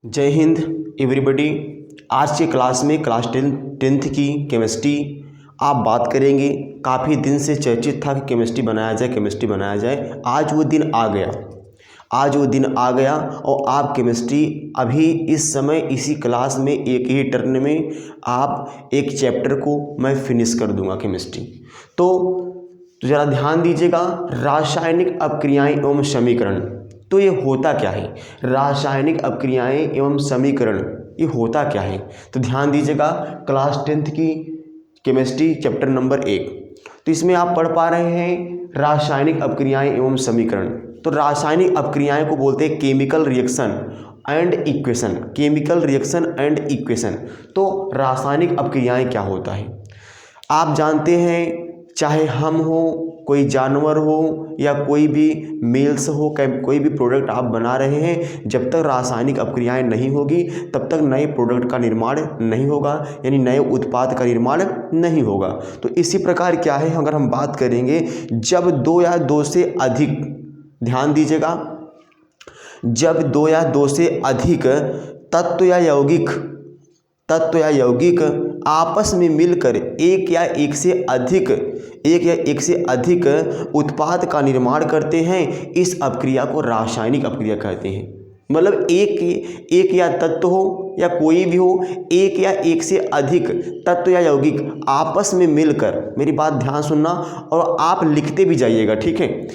जय हिंद एवरीबॉडी। आज के क्लास में क्लास टेंथ की केमिस्ट्री आप बात करेंगे। काफ़ी दिन से चर्चित था कि केमिस्ट्री बनाया जाए। आज वो दिन आ गया और आप केमिस्ट्री अभी इस समय इसी क्लास में एक ही टर्न में आप एक चैप्टर को मैं फिनिश कर दूंगा केमिस्ट्री। तो ज़रा ध्यान दीजिएगा, रासायनिक अपक्रियाएं एवं समीकरण। तो ये होता क्या है? रासायनिक अपक्रियाएं एवं समीकरण ये होता क्या है? तो ध्यान दीजिएगा, क्लास 10th की केमिस्ट्री चैप्टर नंबर 1, तो इसमें आप पढ़ पा रहे हैं रासायनिक अपक्रियाएं एवं समीकरण। तो रासायनिक अपक्रियाएं को बोलते हैं केमिकल रिएक्शन एंड इक्वेशन। तो रासायनिक अपक्रियाएं क्या होता है आप जानते हैं। चाहे हम हो, कोई जानवर हो या कोई भी मेल्स हो, कोई भी प्रोडक्ट आप बना रहे हैं, जब तक रासायनिक अपक्रियाएं नहीं होगी तब तक नए प्रोडक्ट का निर्माण नहीं होगा, यानी नए उत्पाद का निर्माण नहीं होगा। तो इसी प्रकार क्या है, अगर हम बात करेंगे जब दो या दो से अधिक, ध्यान दीजिएगा, जब दो या दो से अधिक तत्व या यौगिक आपस में मिलकर एक या एक से अधिक उत्पाद का निर्माण करते हैं, इस अपक्रिया को रासायनिक अपक्रिया कहते हैं। मतलब एक या तत्व हो या कोई भी हो, एक या एक से अधिक तत्व या यौगिक आपस में मिलकर, मेरी बात ध्यान सुनना और आप लिखते भी जाइएगा, ठीक है।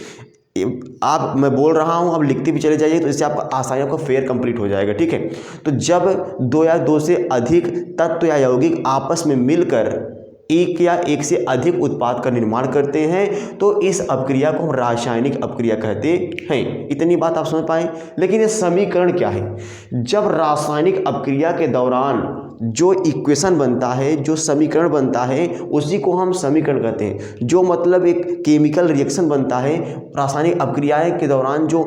मैं बोल रहा हूँ, आप लिखते भी चले जाइए, तो इससे आपका आसानी आपका फेयर कंप्लीट हो जाएगा, ठीक है। तो जब दो या दो से अधिक तत्व या यौगिक आपस में मिलकर एक या एक से अधिक उत्पाद का निर्माण करते हैं, तो इस अपक्रिया को हम रासायनिक अपक्रिया कहते हैं। इतनी बात आप समझ पाए। लेकिन ये समीकरण क्या है? जब रासायनिक अपक्रिया के दौरान जो इक्वेशन बनता है, जो समीकरण बनता है, उसी को हम समीकरण कहते हैं। जो मतलब एक केमिकल रिएक्शन बनता है, रासायनिक अपक्रियाएं के दौरान जो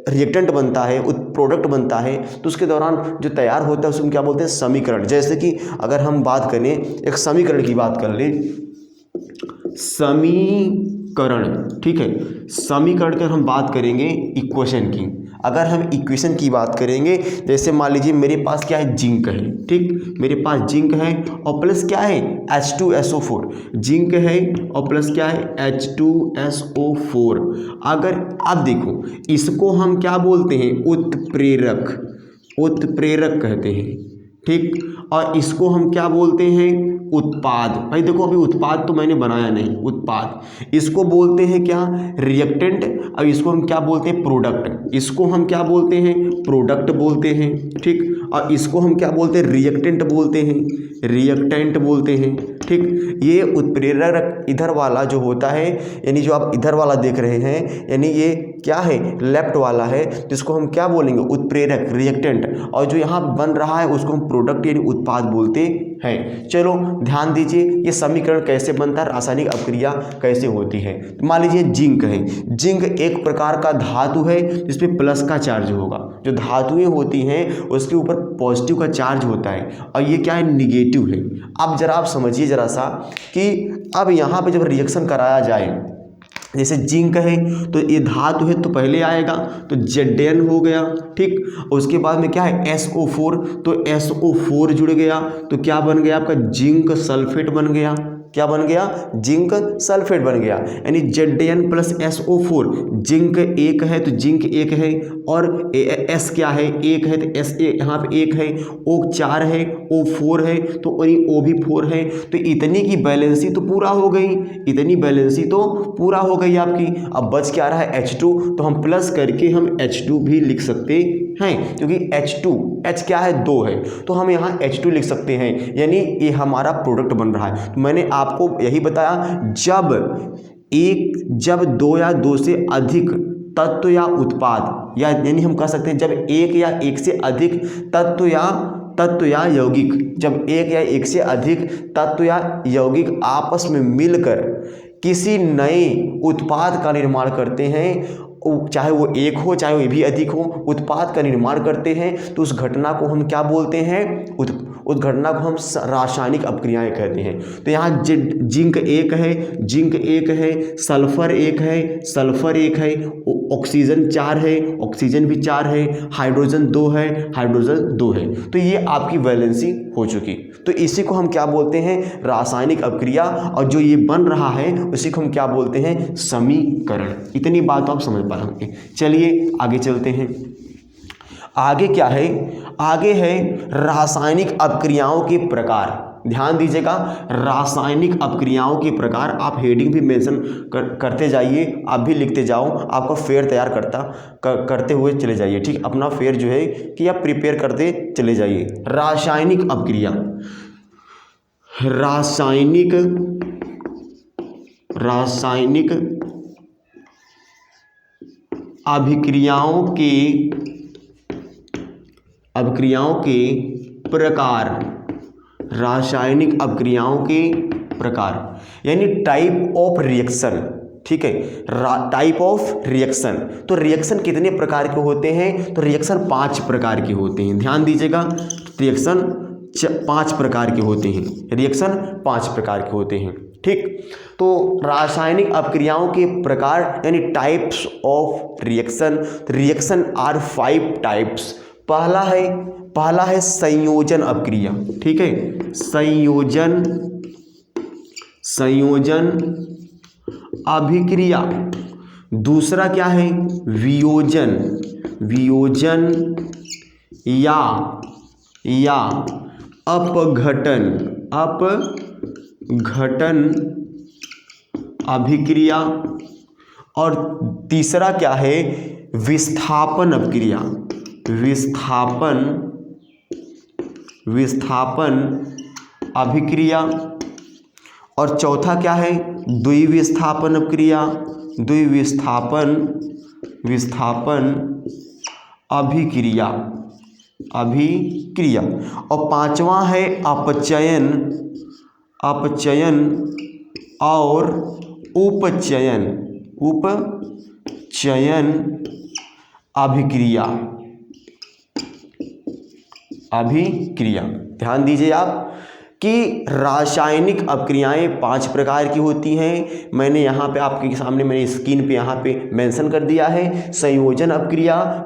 रिएक्टेंट बनता है, प्रोडक्ट बनता है, तो उसके दौरान जो तैयार होता है उसको क्या बोलते हैं? समीकरण। जैसे कि अगर हम बात करें, एक समीकरण की बात कर लें, समीकरण, ठीक है। समीकरण की हम बात करेंगे इक्वेशन की। अगर हम इक्वेशन की बात करेंगे, जैसे मान लीजिए मेरे पास क्या है, जिंक है, ठीक, मेरे पास जिंक है और प्लस क्या है, H2SO4। जिंक है और प्लस क्या है, H2SO4। अगर आप देखो, इसको हम क्या बोलते हैं? उत्प्रेरक कहते हैं, ठीक। और इसको हम क्या बोलते हैं? उत्पाद। भाई देखो, अभी उत्पाद तो मैंने बनाया नहीं, उत्पाद। इसको बोलते हैं क्या? रिएक्टेंट। अब इसको हम क्या बोलते हैं? प्रोडक्ट। इसको हम क्या बोलते हैं? प्रोडक्ट बोलते हैं, ठीक। और इसको हम क्या बोलते हैं? रिएक्टेंट बोलते हैं, ठीक। ये उत्प्रेरक इधर वाला जो होता है, यानी जो आप इधर वाला देख रहे हैं, यानी ये क्या है? लेफ्ट वाला है, जिसको हम क्या बोलेंगे? उत्प्रेरक, रिएक्टेंट। और जो यहाँ बन रहा है उसको हम प्रोडक्ट यानी उत्पाद बोलते हैं। चलो ध्यान दीजिए, ये समीकरण कैसे बनता है, रासायनिक अपक्रिया कैसे होती है। मान लीजिए जिंक है। जिंक एक प्रकार का धातु है जिसपे प्लस का चार्ज होगा। जो धातुएं होती हैं उसके ऊपर पॉजिटिव का चार्ज होता है, और ये क्या है? निगेटिव है। अब जरा आप समझिए जरा सा कि अब यहाँ पे जब रिएक्शन कराया जाए, जैसे जिंक है तो ये धातु है तो पहले आएगा, तो Zn हो गया, ठीक। उसके बाद में क्या है? SO4, तो SO4 जुड़ गया, तो क्या बन गया आपका? जिंक सल्फेट बन गया। क्या बन गया? जिंक सल्फेट बन गया। यानी Zn प्लस SO4, जिंक एक है तो जिंक एक है, और S क्या है? एक है तो S यहाँ पे एक है, O 4 है, O 4 है, तो O भी 4 है। तो इतनी की बैलेंसी तो पूरा हो गई, आपकी। अब बच क्या रहा है? H2, तो हम प्लस करके हम H2 भी लिख सकते हैं, क्योंकि H क्या है? 2 है, तो हम यहाँ H2 लिख सकते हैं, यानी ये हमारा प्रोडक्ट बन रहा है। तो मैंने आपको यही बताया, जब दो या दो से अधिक तत्व या उत्पाद, या यानी हम कह सकते हैं जब एक या एक से अधिक तत्व या यौगिक, जब एक या एक से अधिक तत्व या यौगिक आपस में मिलकर किसी नए उत्पाद का निर्माण करते हैं, चाहे वो एक हो चाहे वो भी अधिक हो, उत्पाद का निर्माण करते हैं, तो उस घटना को हम क्या बोलते हैं? घटना को हम रासायनिक अपक्रियाएं कहते हैं। तो यहाँ जिंक एक है, सल्फर एक है, ऑक्सीजन 4 है, ऑक्सीजन भी 4 है, हाइड्रोजन 2 है, हाइड्रोजन 2 है। तो ये आपकी वैलेंसी हो चुकी। तो इसी को हम क्या बोलते हैं, रासायनिक अपक्रिया, और जो ये बन रहा है उसी को हम क्या बोलते हैं, समीकरण। इतनी बात आप समझ पा होंगे। चलिए आगे चलते हैं। आगे क्या है, आगे है रासायनिक अपक्रियाओं के प्रकार। ध्यान दीजिएगा, रासायनिक अपक्रियाओं के प्रकार। आप हेडिंग भी मेंशन करते जाइए, आप भी लिखते जाओ, आपका फेयर तैयार करते हुए चले जाइए। ठीक, अपना फेयर जो है कि आप प्रिपेयर करते चले जाइए। रासायनिक अपक्रिया, रासायनिक अभिक्रियाओं के प्रकार। रासायनिक अपक्रियाओं के प्रकार यानी टाइप ऑफ रिएक्शन। ठीक है, टाइप ऑफ रिएक्शन। तो रिएक्शन कितने प्रकार के होते हैं, तो रिएक्शन 5 प्रकार के होते हैं। ध्यान दीजिएगा, रिएक्शन 5 प्रकार के होते हैं, रिएक्शन 5 प्रकार के होते हैं। ठीक, तो रासायनिक अपक्रियाओं के प्रकार यानी types of reaction. Reaction are 5 types. पहला है संयोजन अपक्रिया। ठीक है, संयोजन अभिक्रिया। दूसरा क्या है, वियोजन या अपघटन अभिक्रिया। और तीसरा क्या है, विस्थापन अपक्रिया। विस्थापन अभिक्रिया। और चौथा क्या है, द्विविस्थापन अपक्रिया। विस्थापन अभिक्रिया। और पांचवा है अपचयन और उपचयन अभिक्रिया। ध्यान दीजिए आप कि रासायनिक अपक्रियाएं 5 प्रकार की होती हैं। मैंने यहाँ पे आपके सामने मैंने स्क्रीन पे यहाँ पे मेंशन कर दिया है। संयोजन अपक्रिया,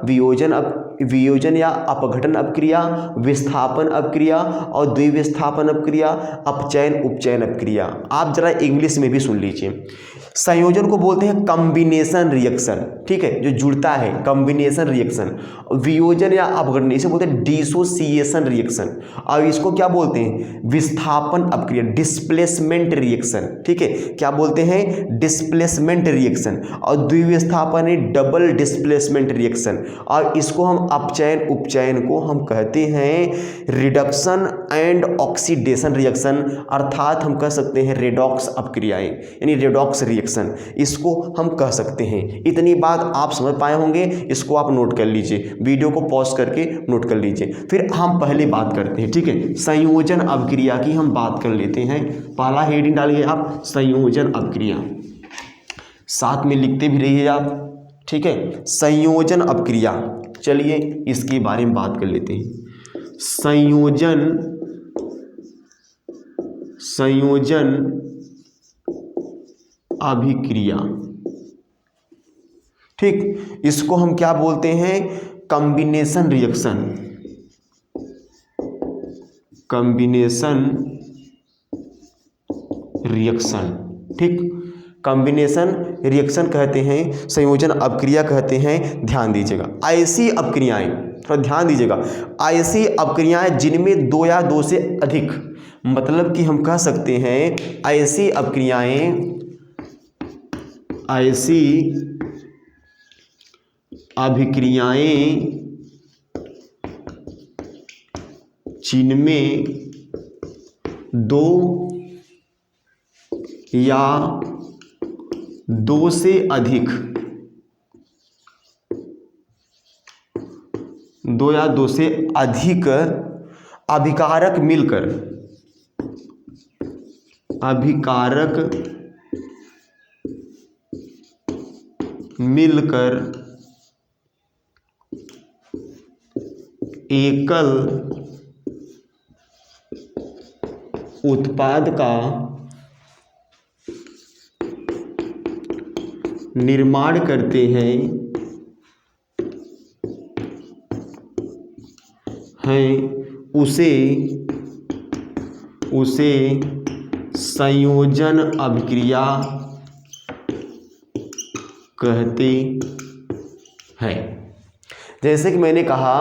वियोजन या अपघटन अपक्रिया, विस्थापन अपक्रिया और द्विविस्थापन अपक्रिया, अपचयन उपचयन अपक्रिया। आप जरा इंग्लिश में भी सुन लीजिए। संयोजन को बोलते हैं कॉम्बिनेशन रिएक्शन। ठीक है, जो जुड़ता है, कॉम्बिनेशन रिएक्शन। वियोजन या अपघटन इसे बोलते हैं डिसोसिएशन रिएक्शन। और इसको क्या बोलते हैं, विस्थापन अपक्रिया, डिस्प्लेसमेंट रिएक्शन। ठीक है, क्या बोलते हैं, डिस्प्लेसमेंट रिएक्शन। और द्विविस्थापन है डबल डिस्प्लेसमेंट रिएक्शन। और इसको हम अपचयन उपचयन को हम कहते हैं रिडक्शन एंड ऑक्सीडेशन रिएक्शन, अर्थात हम कह सकते हैं रेडॉक्स अपक्रियाएं यानी रेडॉक्स रिएक्शन, इसको हम कह सकते हैं। इतनी बात आप समझ पाए होंगे, इसको आप नोट कर लीजिए, वीडियो को पॉज करके नोट कर लीजिए। फिर हम पहले बात करते हैं। ठीक है, संयोजन अपक्रिया की हम बात कर लेते हैं। पहला हेडिंग डालिए आप, संयोजन अपक्रिया, साथ में लिखते भी रहिए आप। ठीक है, संयोजन अपक्रिया। चलिए इसके बारे में बात कर लेते हैं। संयोजन अभिक्रिया। ठीक, इसको हम क्या बोलते हैं, कॉम्बिनेशन रिएक्शन। ठीक, कॉम्बिनेशन रिएक्शन कहते हैं, संयोजन अपक्रिया कहते हैं। ध्यान दीजिएगा, ऐसी अपक्रियाएं, थोड़ा ध्यान दीजिएगा, ऐसी अपक्रियाएं जिनमें 2 या 2 से अधिक, मतलब कि हम कह सकते हैं ऐसी अपक्रियाएं जिनमें 2 या 2 से अधिक, 2 या 2 से अधिक अभिकारक मिलकर एकल उत्पाद का निर्माण करते हैं उसे संयोजन अभिक्रिया कहते हैं। जैसे कि मैंने कहा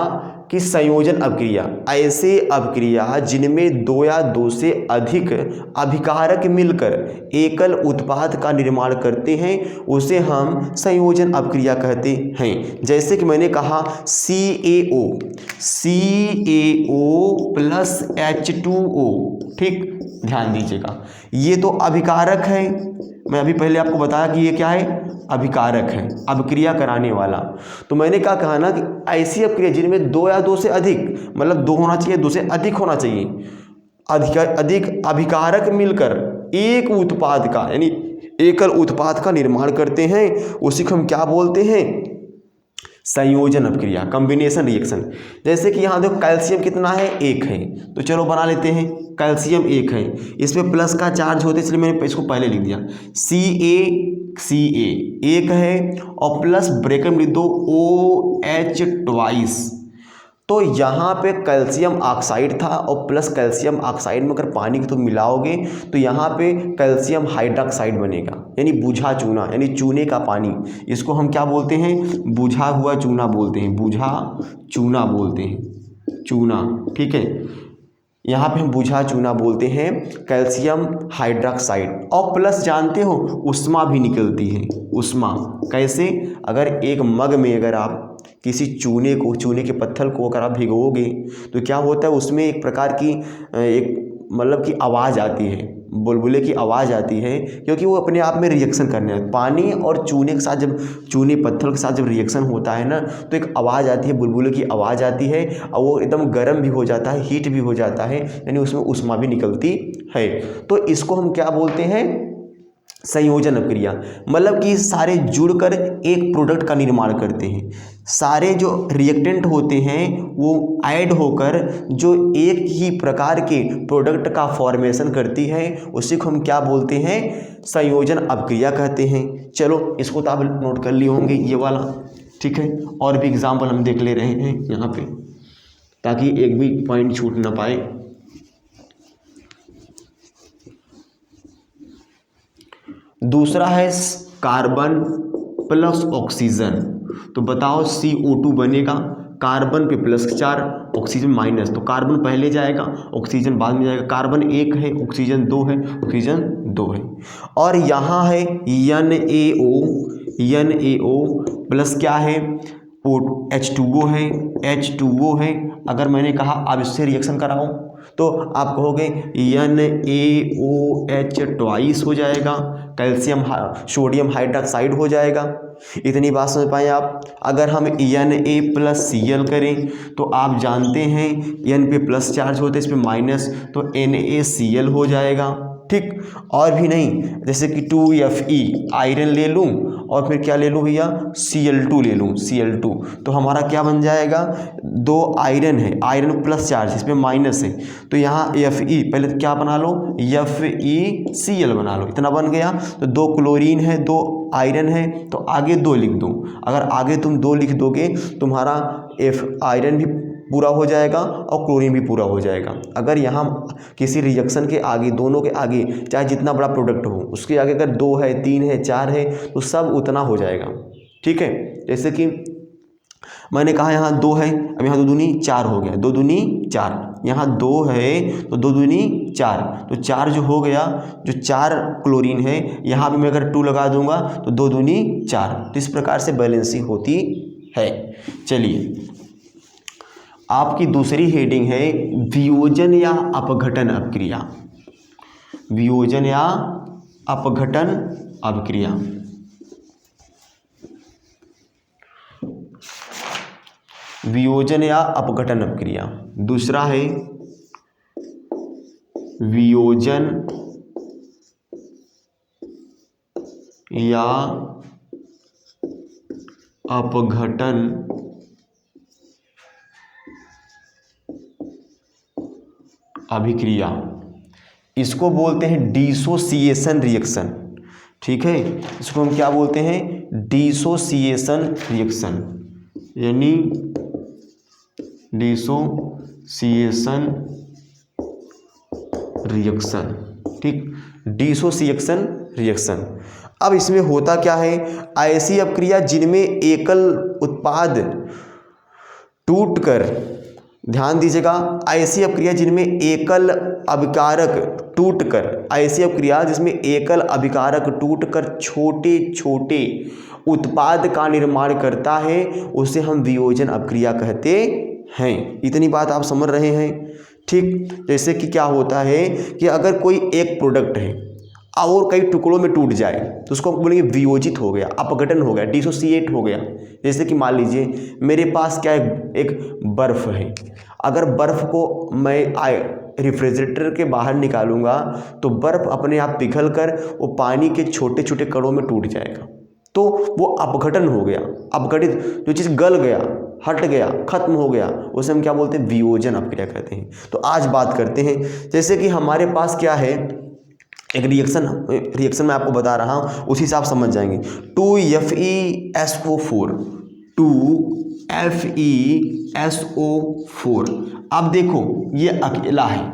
कि संयोजन अभिक्रिया, ऐसे अभिक्रिया जिनमें दो या दो से अधिक अभिकारक मिलकर एकल उत्पाद का निर्माण करते हैं उसे हम संयोजन अभिक्रिया कहते हैं। जैसे कि मैंने कहा CaO प्लस H2O, ठीक, ध्यान दीजिएगा, ये तो अभिकारक है। मैं अभी पहले आपको बताया कि ये क्या है, अभिकारक है, अभिक्रिया कराने वाला। तो मैंने क्या कहा ना कि ऐसी अभिक्रिया जिनमें दो या दो से अधिक, मतलब दो होना चाहिए, दो से अधिक होना चाहिए, अधिक अभिकारक मिलकर एक उत्पाद का यानी एकल उत्पाद का निर्माण करते हैं, उसी को हम क्या बोलते हैं, संयोजन अभिक्रिया, कॉम्बिनेशन रिएक्शन। जैसे कि यहाँ देखो कैल्शियम कितना है, 1 है, तो चलो बना लेते हैं। कैल्शियम 1 है, इसमें प्लस का चार्ज होता है, इसलिए मैंने इसको पहले लिख दिया। Ca 1 है और प्लस ब्रैकेट में लिख दो OH ट्वाइस। तो यहाँ पे कैल्शियम ऑक्साइड था और प्लस कैल्शियम ऑक्साइड में अगर पानी को तो मिलाओगे तो यहाँ पे कैल्शियम हाइड्रोक्साइड बनेगा, यानी बुझा चूना, यानी चूने का पानी। इसको हम क्या बोलते हैं, बुझा हुआ चूना बोलते हैं, बुझा चूना बोलते हैं, चूना, ठीक है। यहाँ पे हम बुझा चूना बोलते हैं कैल्शियम हाइड्रोक्साइड। और प्लस जानते हो उष्मा भी निकलती है, उष्मा कैसे, अगर एक मग में अगर आप किसी चूने के पत्थर को अगर आप भिगोगे तो क्या होता है, उसमें एक प्रकार की एक मतलब की आवाज़ आती है, बुलबुले की आवाज़ आती है, क्योंकि वो अपने आप में रिएक्शन करने हैं। पानी और चूने के साथ जब चूने पत्थर के साथ जब रिएक्शन होता है ना तो एक आवाज़ आती है, बुलबुले की आवाज़ आती है और वो एकदम गर्म भी हो जाता है, हीट भी हो जाता है, यानी उसमें उष्मा भी निकलती है। तो इसको हम क्या बोलते हैं, संयोजन अभिक्रिया। मतलब कि सारे जुड़कर एक प्रोडक्ट का निर्माण करते हैं, सारे जो रिएक्टेंट होते हैं वो ऐड होकर जो एक ही प्रकार के प्रोडक्ट का फॉर्मेशन करती है, उसी को हम क्या बोलते हैं, संयोजन अभिक्रिया कहते हैं। चलो इसको तो आप नोट कर लिए होंगे ये वाला, ठीक है। और भी एग्जाम्पल हम देख ले रहे हैं यहाँ पे, ताकि एक भी पॉइंट छूट ना पाए। दूसरा है कार्बन प्लस ऑक्सीजन। तो बताओ CO2 बनेगा, कार्बन पे प्लस 4, ऑक्सीजन माइनस, तो कार्बन पहले जाएगा, ऑक्सीजन बाद में जाएगा। कार्बन 1 है, ऑक्सीजन 2 है, ऑक्सीजन 2 है। और यहाँ है NaO प्लस क्या है, H2O है, H2O है। अगर मैंने कहा अब इससे रिएक्शन कराओ तो आप कहोगे NaOH ट्वाइस हो जाएगा, कैल्शियम सोडियम हाइड्रोक्साइड हो जाएगा। इतनी बात समझ पाए आप। अगर हम Na प्लस Cl करें तो आप जानते हैं N पे प्लस चार्ज होता है, इस पे माइनस, तो NaCl हो जाएगा, ठीक। और भी नहीं, जैसे कि 2Fe आयरन ले लूँ और फिर क्या ले लूँ भैया, Cl2 ले लूँ, Cl2, तो हमारा क्या बन जाएगा, 2 आयरन है, आयरन प्लस चार्ज, इसमें माइनस है, तो यहाँ Fe पहले क्या बना लो, FeCl बना लो, इतना बन गया। तो 2 क्लोरीन है, 2 आयरन है, तो आगे 2 लिख दो। अगर आगे तुम 2 लिख दोगे तुम्हारा आयरन भी पूरा हो जाएगा और क्लोरीन भी पूरा हो जाएगा। अगर यहाँ किसी रिएक्शन के आगे, दोनों के आगे, चाहे जितना बड़ा प्रोडक्ट हो उसके आगे अगर 2 है, 3 है, 4 है, तो सब उतना हो जाएगा, ठीक है। जैसे कि मैंने कहा यहाँ 2 है, अब यहाँ 2 दूनी 4 हो गया, 2 दूनी 4, यहाँ 2 है तो 2 दूनी 4, तो 4 जो हो गया, जो 4 क्लोरीन है, यहाँ भी मैं अगर 2 लगा दूंगा तो 2 दूनी 4। तो इस प्रकार से बैलेंसिंग होती है। चलिए आपकी दूसरी हेडिंग है वियोजन या अपघटन अभिक्रिया, वियोजन या अपघटन अभिक्रिया। वियोजन या अपघटन अभिक्रिया। दूसरा है वियोजन या अपघटन अभिक्रिया। इसको बोलते हैं डिसोसिएशन रिएक्शन। ठीक है, इसको हम क्या बोलते हैं, डिसोसिएशन रिएक्शन, यानी डिसोसिएशन रिएक्शन। ठीक, डिसोसिएशन रिएक्शन। अब इसमें होता क्या है, ऐसी अपक्रिया जिनमें एकल उत्पाद टूटकर, ध्यान दीजिएगा, ऐसी अपक्रिया जिनमें एकल अभिकारक टूटकर, ऐसी अपक्रिया जिसमें एकल अभिकारक टूटकर छोटे छोटे उत्पाद का निर्माण करता है, उसे हम वियोजन अपक्रिया कहते हैं। इतनी बात आप समझ रहे हैं। ठीक, जैसे कि क्या होता है कि अगर कोई एक प्रोडक्ट है और कई टुकड़ों में टूट जाए तो उसको बोलेंगे वियोजित हो गया, अपघटन हो गया, डिसोसिएट हो गया। जैसे कि मान लीजिए मेरे पास क्या है, एक बर्फ़ है। अगर बर्फ़ को मैं रेफ्रिजरेटर के बाहर निकालूंगा तो बर्फ़ अपने आप पिघल कर वो पानी के छोटे छोटे कणों में टूट जाएगा, तो वो अपघटन हो गया। अपघटित जो चीज़ गल गया, हट गया, खत्म हो गया, उसे हम क्या बोलते हैं, वियोजन अपक्रिया कहते हैं। तो आज बात करते हैं, जैसे कि हमारे पास क्या है, एक रिएक्शन मैं आपको बता रहा हूँ, उसी से आप समझ जाएंगे। 2FeSO4, 2FeSO4। अब देखो ये अकेला है।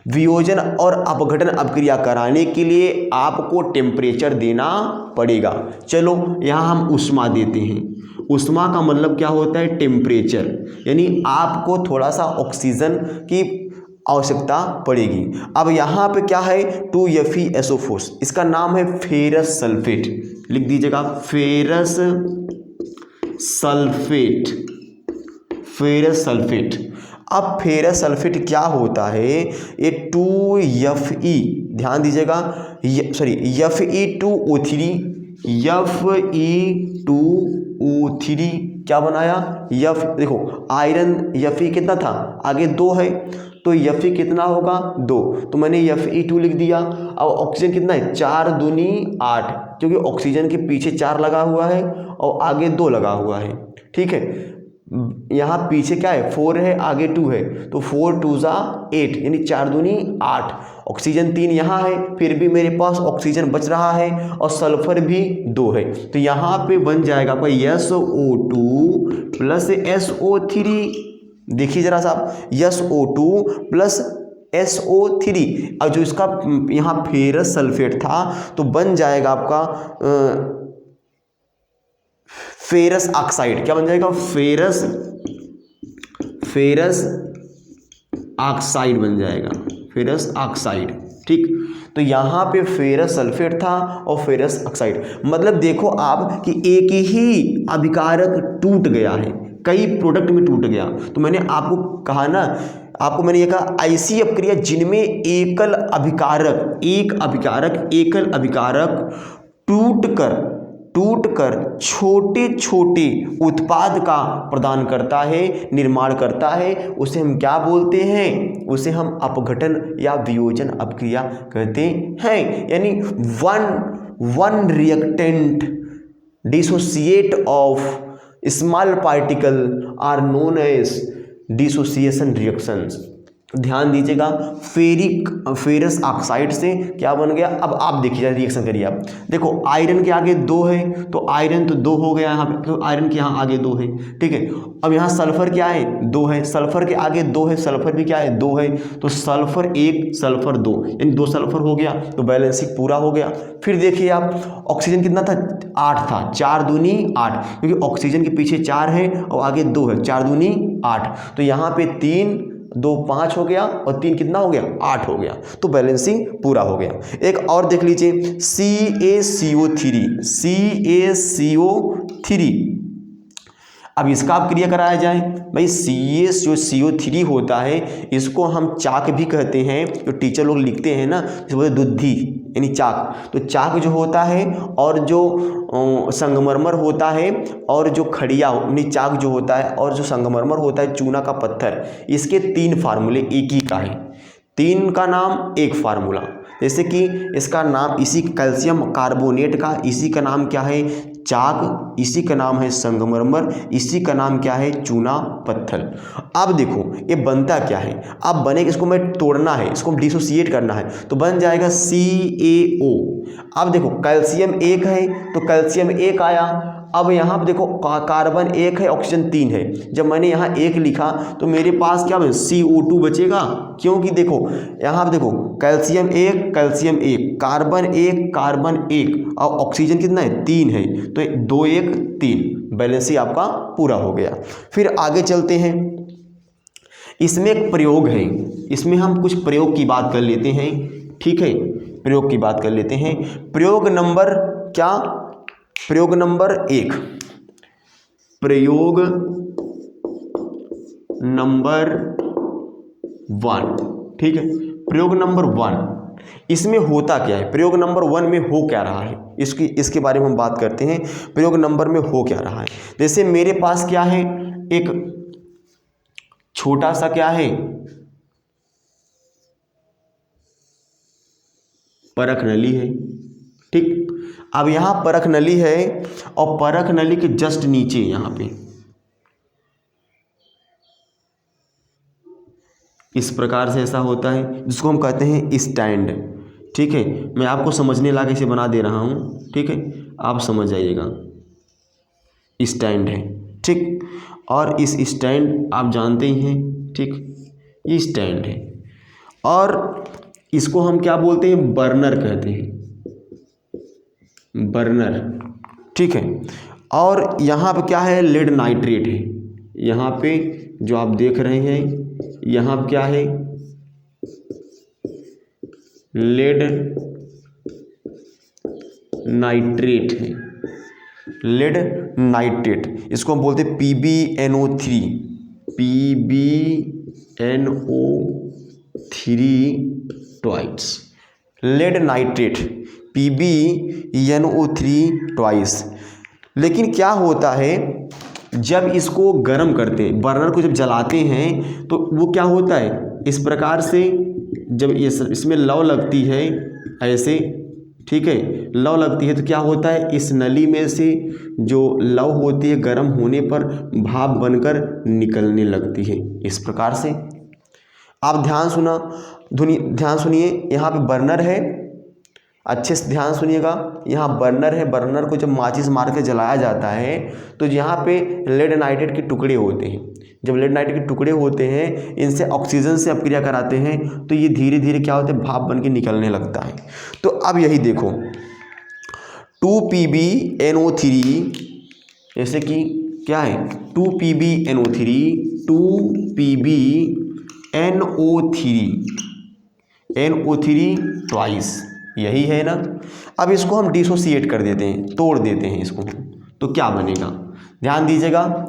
वियोजन और अपघटन अपक्रिया कराने के लिए आपको टेम्परेचर देना पड़ेगा। चलो यहाँ हम ऊष्मा देते हैं। ऊष्मा का मतलब क्या होता है, टेम्परेचर, यानी आपको थोड़ा सा ऑक्सीजन की आवश्यकता पड़ेगी। अब यहाँ पे क्या है, 2FeSO4, इसका नाम है फेरस सल्फेट, लिख दीजिएगा फेरस सल्फेट, फेरस सल्फेट। अब फेरस सल्फेट क्या होता है, ये 2Fe, ध्यान दीजिएगा, Fe2O3, Fe2O3 क्या बनाया, देखो आयरन Fe कितना था, आगे 2 है, तो Fe कितना होगा, 2, तो मैंने Fe2 लिख दिया। अब ऑक्सीजन कितना है, 4 दूनी 8, क्योंकि ऑक्सीजन के पीछे 4 लगा हुआ है और आगे 2 लगा हुआ है। ठीक है, यहाँ पीछे क्या है, 4 है, आगे 2 है, तो 4 2 जा 8, यानी 4 दूनी 8। ऑक्सीजन 3 यहाँ है, फिर भी मेरे पास ऑक्सीजन बच रहा है और सल्फर भी 2 है, तो यहाँ पे बन जाएगा आपका SO2 प्लस SO3। देखिए जरा साहब, SO2 प्लस SO3, और जो इसका यहाँ फेरस सल्फेट था तो बन जाएगा आपका फेरस ऑक्साइड। क्या बन जाएगा, फेरस ऑक्साइड बन जाएगा, फेरस ऑक्साइड। ठीक, तो यहाँ पे फेरस सल्फेट था और फेरस ऑक्साइड, मतलब देखो आप कि एक ही अभिकारक टूट गया है, कई प्रोडक्ट में टूट गया। तो मैंने आपको कहा ना, आपको मैंने ये कहा ऐसी अपक्रिया जिनमें एकल अभिकारक एकल अभिकारक टूटकर छोटे छोटे उत्पाद का प्रदान करता है, निर्माण करता है, उसे हम क्या बोलते हैं, उसे हम अपघटन या वियोजन अपक्रिया कहते हैं। यानी one reactant dissociate of small particle are known as dissociation reactions. ध्यान दीजिएगा, फेरस ऑक्साइड से क्या बन गया। अब आप देखिए, रिएक्शन करिए आप, देखो आयरन के आगे 2 है, तो आयरन तो 2 हो गया यहाँ पे, तो आयरन के यहाँ आगे 2 है। ठीक है, अब यहाँ सल्फर क्या है, 2 है, सल्फर के आगे 2 है, सल्फर भी क्या है, 2 है, तो सल्फर 1 सल्फर 2, यानी 2 सल्फर हो गया, तो बैलेंसिंग पूरा हो गया। फिर देखिए आप, ऑक्सीजन कितना था, 8 था, 4 दूनी 8, क्योंकि ऑक्सीजन के पीछे 4 है और आगे 2 है, 4 दूनी 8, तो यहाँ पे 3 2 5 हो गया और 3 कितना हो गया, 8 हो गया, तो बैलेंसिंग पूरा हो गया। एक और देख लीजिए, CaCO3। अब इसका आप क्रिया कराया जाए भाई, जो CO3 होता है, इसको हम चाक भी कहते हैं, जो टीचर लोग लिखते हैं ना, जैसे बोलते दुद्धि, यानी चाक। तो चाक जो होता है और जो संगमरमर होता है और जो खड़िया, यानी चाक जो होता है और जो संगमरमर होता है, चूना का पत्थर, इसके 3 फार्मूले एक ही का है, 3 का नाम एक फार्मूला। जैसे कि इसका नाम, इसी कैल्शियम कार्बोनेट का इसी का नाम क्या है, चाक, इसी का नाम है संगमरमर, इसी का नाम क्या है चूना पत्थर। अब देखो ये बनता क्या है, अब बने इसको मैं तोड़ना है, इसको डिसोसिएट करना है तो बन जाएगा CaO। अब देखो कैल्शियम 1 है तो कैल्शियम 1 आया। अब यहाँ पे देखो कार्बन 1 है, ऑक्सीजन 3 है। जब मैंने यहाँ 1 लिखा तो मेरे पास क्या बचे CO2 बचेगा, क्योंकि देखो यहाँ पे देखो कैल्शियम 1 कार्बन 1 और ऑक्सीजन कितना है 3 है, तो 2 1 3 बैलेंस ही आपका पूरा हो गया। फिर आगे चलते हैं, इसमें एक प्रयोग है, इसमें हम कुछ प्रयोग की बात कर लेते हैं। ठीक है, प्रयोग की बात कर लेते हैं। प्रयोग नंबर क्या, प्रयोग नंबर 1, प्रयोग नंबर 1। ठीक है, प्रयोग नंबर 1 इसमें होता क्या है, प्रयोग नंबर 1 में हो क्या रहा है, इसके बारे में हम बात करते हैं। प्रयोग नंबर में हो क्या रहा है, जैसे मेरे पास क्या है, एक छोटा सा क्या है परख नली है। ठीक, अब यहाँ परख नली है और परख नली के जस्ट नीचे यहाँ पे इस प्रकार से ऐसा होता है जिसको हम कहते हैं स्टैंड। ठीक है, मैं आपको समझने लायक इसे बना दे रहा हूँ। ठीक है, आप समझ जाइएगा, स्टैंड है। ठीक, और इस स्टैंड आप जानते ही हैं। ठीक, ये स्टैंड है और इसको हम क्या बोलते हैं, बर्नर कहते हैं, बर्नर। ठीक है, और यहाँ पे क्या है, लेड नाइट्रेट है। यहाँ पे जो आप देख रहे हैं यहाँ पे क्या है, लेड नाइट्रेट है, लेड नाइट्रेट, इसको हम बोलते हैं PbNO3, twice, lead nitrate PbNO3 twice. लेकिन क्या होता है, जब इसको गर्म करते हैं, बर्नर को जब जलाते हैं तो वो क्या होता है, इस प्रकार से जब इसमें लौ लगती है ऐसे, ठीक है, लौ लगती है तो क्या होता है, इस नली में से जो लौ होती है गर्म होने पर भाप बनकर निकलने लगती है इस प्रकार से। आप ध्यान सुनिए, यहाँ पे बर्नर है, अच्छे से ध्यान सुनिएगा, यहाँ बर्नर है, बर्नर को जब माचिस मार के जलाया जाता है तो यहाँ पे लेड नाइट्रेट के टुकड़े होते हैं। जब लेड नाइट्रेट के टुकड़े होते हैं, इनसे ऑक्सीजन से अपक्रिया कराते हैं तो ये धीरे धीरे क्या होता है, भाप बन के निकलने लगता है। तो अब यही देखो 2PbNO3, जैसे कि क्या है 2PbNO3 ट्वाइस, यही है ना। अब इसको हम डिसोसिएट कर देते हैं, तोड़ देते हैं इसको, तो क्या बनेगा, ध्यान दीजिएगा।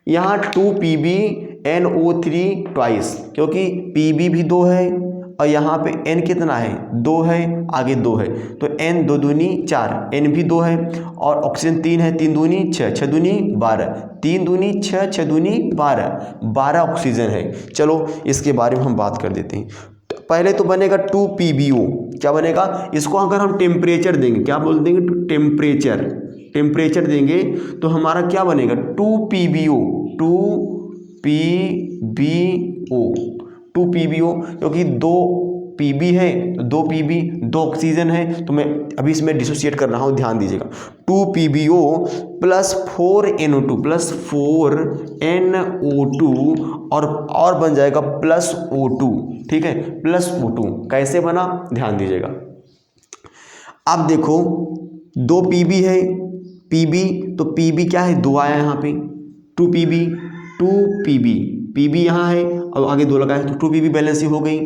यहाँ 2PbNO3 ट्वाइस, क्योंकि Pb भी 2 है और यहाँ पे N कितना है, 2 है, आगे 2 है, तो N 2 दूनी 4, N भी 2 है, और ऑक्सीजन 3 है, 3 दूनी 6, 6 दूनी 12, 3 दूनी 6, 6 दूनी 12 ऑक्सीजन है। चलो इसके बारे में हम बात कर देते हैं। पहले तो बनेगा 2PbO, क्या बनेगा, इसको अगर हम टेम्परेचर देंगे, क्या बोल देंगे, टेम्परेचर देंगे तो हमारा क्या बनेगा 2PbO, क्योंकि 2 Pb है, 2 Pb 2 ऑक्सीजन है, तो मैं अभी इसमें डिसोसिएट कर रहा हूँ, ध्यान दीजिएगा। 2PbO plus 4NO2 plus 4NO2 और बन जाएगा प्लस O2। ठीक है, प्लस O2 कैसे बना, ध्यान दीजिएगा। अब देखो 2 Pb है, Pb तो Pb क्या है, 2 आया यहाँ पे, 2Pb यहाँ है और आगे 2 लगा है तो 2Pb बैलेंस ही हो गई।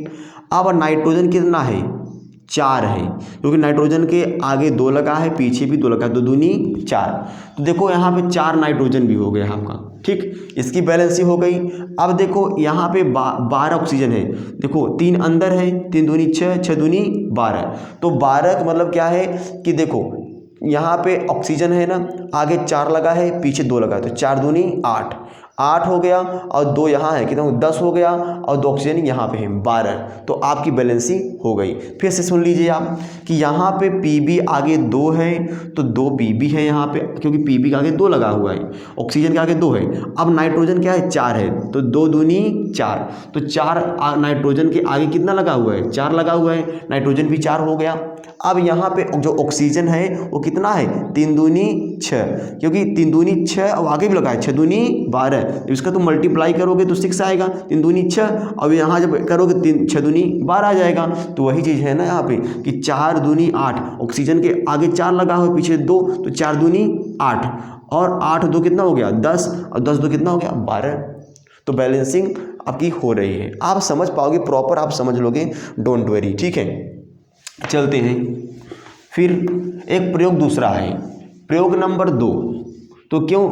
अब नाइट्रोजन कितना है, 4 है, क्योंकि नाइट्रोजन के आगे 2 लगा है, पीछे भी 2 लगा है, 2 दूनी 4, तो देखो यहाँ पे 4 नाइट्रोजन भी हो गया आपका। ठीक, इसकी बैलेंस ही हो गई। अब देखो यहाँ पे 12 ऑक्सीजन है, देखो 3 अंदर है, 3 दूनी 6, 6 दूनी 12, तो 12 का मतलब क्या है कि देखो यहाँ पे ऑक्सीजन है ना, आगे 4 लगा है, पीछे 2 लगा है, तो 4 दूनी 8, 8 हो गया और 2 यहाँ है, कितना 10 हो गया और 2 ऑक्सीजन यहाँ पे है 12। तो आपकी बैलेंसिंग हो गई। फिर से सुन लीजिए आप कि यहाँ पे Pb आगे 2 है तो 2 Pb है यहाँ पे, क्योंकि Pb के आगे 2 लगा हुआ है, ऑक्सीजन के आगे 2 है। अब नाइट्रोजन क्या है 4 है, तो 2 दूनी 4, तो 4 नाइट्रोजन के आगे कितना लगा हुआ है 4 लगा हुआ है, नाइट्रोजन भी 4 हो गया। अब यहाँ पे जो ऑक्सीजन है वो कितना है 3 दूनी 6, क्योंकि 3 दूनी 6 और आगे भी लगा है 6 दूनी 12, तो इसका तो मल्टीप्लाई करोगे तो 6 आएगा, 3 दूनी 6, और यहाँ जब करोगे 6 दूनी 12 आ जाएगा। तो वही चीज़ है ना यहाँ पे कि 4 दूनी 8, ऑक्सीजन के आगे 4 लगा हुआ पीछे 2, तो 4 दूनी 8 और 8 2 कितना हो गया 10 और 10 2 कितना हो गया 12। तो बैलेंसिंग आपकी हो रही है, आप समझ पाओगे, प्रॉपर आप समझ लोगे, डोंट वरी, ठीक है। चलते हैं फिर एक प्रयोग दूसरा है, प्रयोग नंबर 2। तो क्यों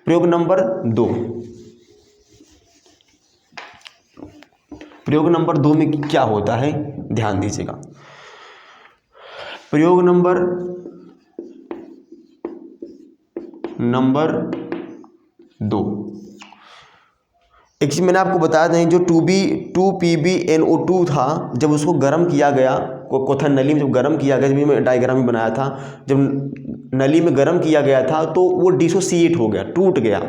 प्रयोग नंबर 2, प्रयोग नंबर 2 में क्या होता है ध्यान दीजिएगा। प्रयोग नंबर 2, एक चीज़ मैंने आपको बताया था, जो 2PbNO2 था, जब उसको गर्म किया गया कोथन नली में, जब गर्म किया गया, जब मैं डायग्राम में बनाया था, जब नली में गर्म किया गया था तो वो डिसोसिएट हो गया, टूट गया,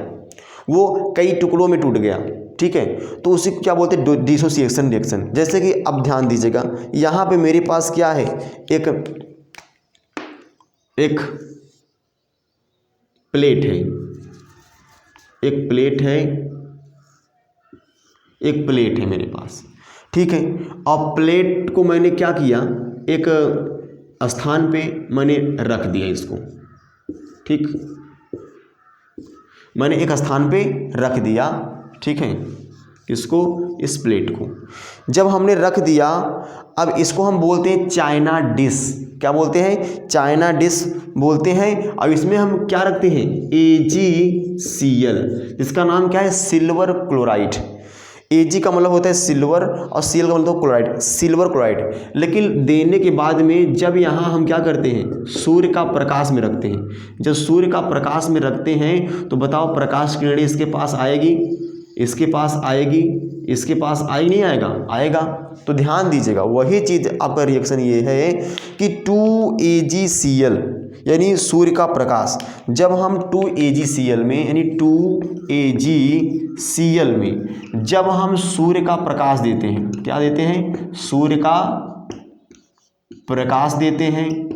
वो कई टुकड़ों में टूट गया, ठीक है। तो उसी को क्या बोलते हैं डिसोसिएशन रिएक्शन। जैसे कि अब ध्यान दीजिएगा, यहाँ पे मेरे पास क्या है, एक प्लेट है, एक प्लेट है मेरे पास, ठीक है। और प्लेट को मैंने क्या किया, एक स्थान पे मैंने रख दिया इसको, ठीक, मैंने एक स्थान पे रख दिया, ठीक है, इसको, इस प्लेट को जब हमने रख दिया, अब इसको हम बोलते हैं चाइना डिश। क्या बोलते हैं, चाइना डिश बोलते हैं। अब इसमें हम क्या रखते हैं, AgCl, इसका नाम क्या है, सिल्वर क्लोराइड। Ag का मतलब होता है सिल्वर और Cl का मतलब होता है क्लोराइड, सिल्वर क्लोराइड। लेकिन देने के बाद में जब यहाँ हम क्या करते हैं, सूर्य का प्रकाश में रखते हैं। जब सूर्य का प्रकाश में रखते हैं तो बताओ प्रकाश किरण इसके पास आएगी, इसके पास आएगी, इसके पास आई नहीं आएगा, आएगा। तो ध्यान दीजिएगा, वही चीज़ आपका रिएक्शन ये है कि 2AgCl यानी सूर्य का प्रकाश, जब हम 2AgCl में यानी 2AgCl में जब हम सूर्य का प्रकाश देते हैं, क्या देते हैं, सूर्य का प्रकाश देते हैं,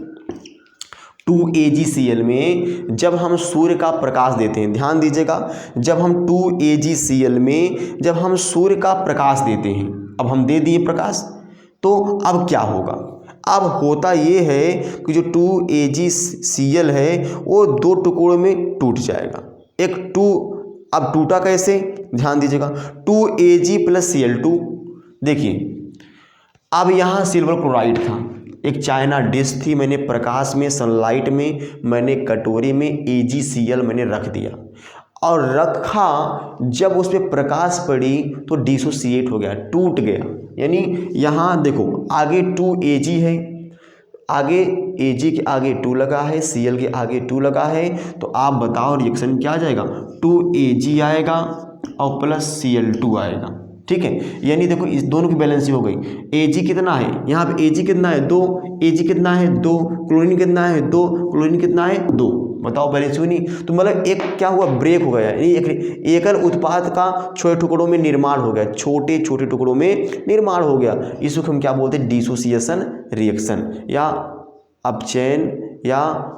2AgCl में जब हम सूर्य का प्रकाश देते हैं, ध्यान दीजिएगा, जब हम 2AgCl में जब हम सूर्य का प्रकाश देते हैं, अब हम दे दिए प्रकाश, तो अब क्या होगा, अब होता ये है कि जो 2AgCl है वो 2 टुकड़ों में टूट जाएगा। एक 2, अब टूटा कैसे, ध्यान दीजिएगा, 2Ag + Cl2। देखिए अब यहाँ सिल्वर क्लोराइड था, एक चाइना डिश थी, मैंने प्रकाश में, सनलाइट में, मैंने कटोरी में AgCl मैंने रख दिया और रखा, जब उस पर प्रकाश पड़ी तो डिसोसिएट हो गया, टूट गया। यानी यहाँ देखो आगे 2Ag है, आगे Ag के आगे 2 लगा है, Cl के आगे 2 लगा है, तो आप बताओ रिएक्शन क्या आ जाएगा, 2Ag आएगा और प्लस Cl2 आएगा, ठीक है। यानी देखो इस दोनों की बैलेंसिंग हो गई। Ag कितना है, यहाँ पे Ag कितना है 2, Ag कितना है 2, क्लोरीन कितना है 2, क्लोरीन कितना है 2, बताओ बैलेंस हुई नहीं। तो मतलब एक क्या हुआ, ब्रेक हो गया, एक एकल उत्पाद का छोटे टुकड़ों में निर्माण हो गया, छोटे छोटे टुकड़ों में निर्माण हो गया। इसको हम क्या बोलते हैं, डिसोसिएशन रिएक्शन या अपचयन, या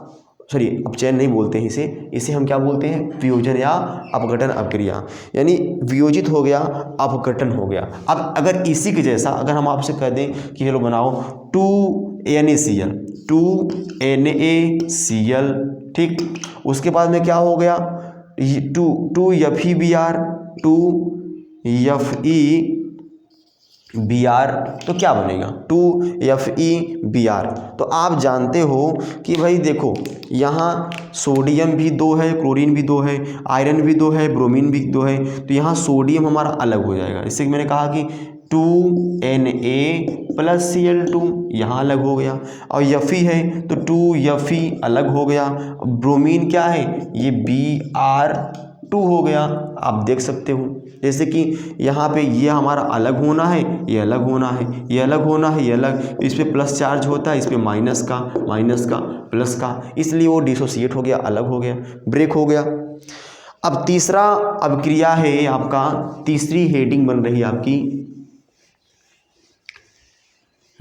सॉरी अपचयन नहीं बोलते हैं इसे हम क्या बोलते हैं, वियोजन या अपघटन अभिक्रिया, यानी वियोजित हो गया, अपघटन हो गया। अब अगर इसी के जैसा अगर हम आपसे कह दें कि चलो बनाओ 2NaCl, 2NaCl, ठीक, उसके बाद में क्या हो गया, 2FeBr, 2FeBr, तो क्या बनेगा 2FeBr। तो आप जानते हो कि भाई देखो यहाँ सोडियम भी 2 है, क्लोरीन भी 2 है, आयरन भी 2 है, ब्रोमीन भी 2 है, तो यहाँ सोडियम हमारा अलग हो जाएगा। इससे मैंने कहा कि 2Na + Cl2 यहाँ अलग हो गया, और Fe है तो 2Fe अलग हो गया। ब्रोमीन क्या है, ये Br2 2 हो गया। आप देख सकते हो जैसे कि यहाँ पे ये हमारा अलग होना है, ये अलग होना है, ये अलग होना है, ये अलग, इस पे प्लस चार्ज होता है, इस पे माइनस का प्लस का, इसलिए वो डिसोसिएट हो गया, अलग हो गया, ब्रेक हो गया। अब तीसरा अभिक्रिया है आपका, तीसरी हेडिंग बन रही है आपकी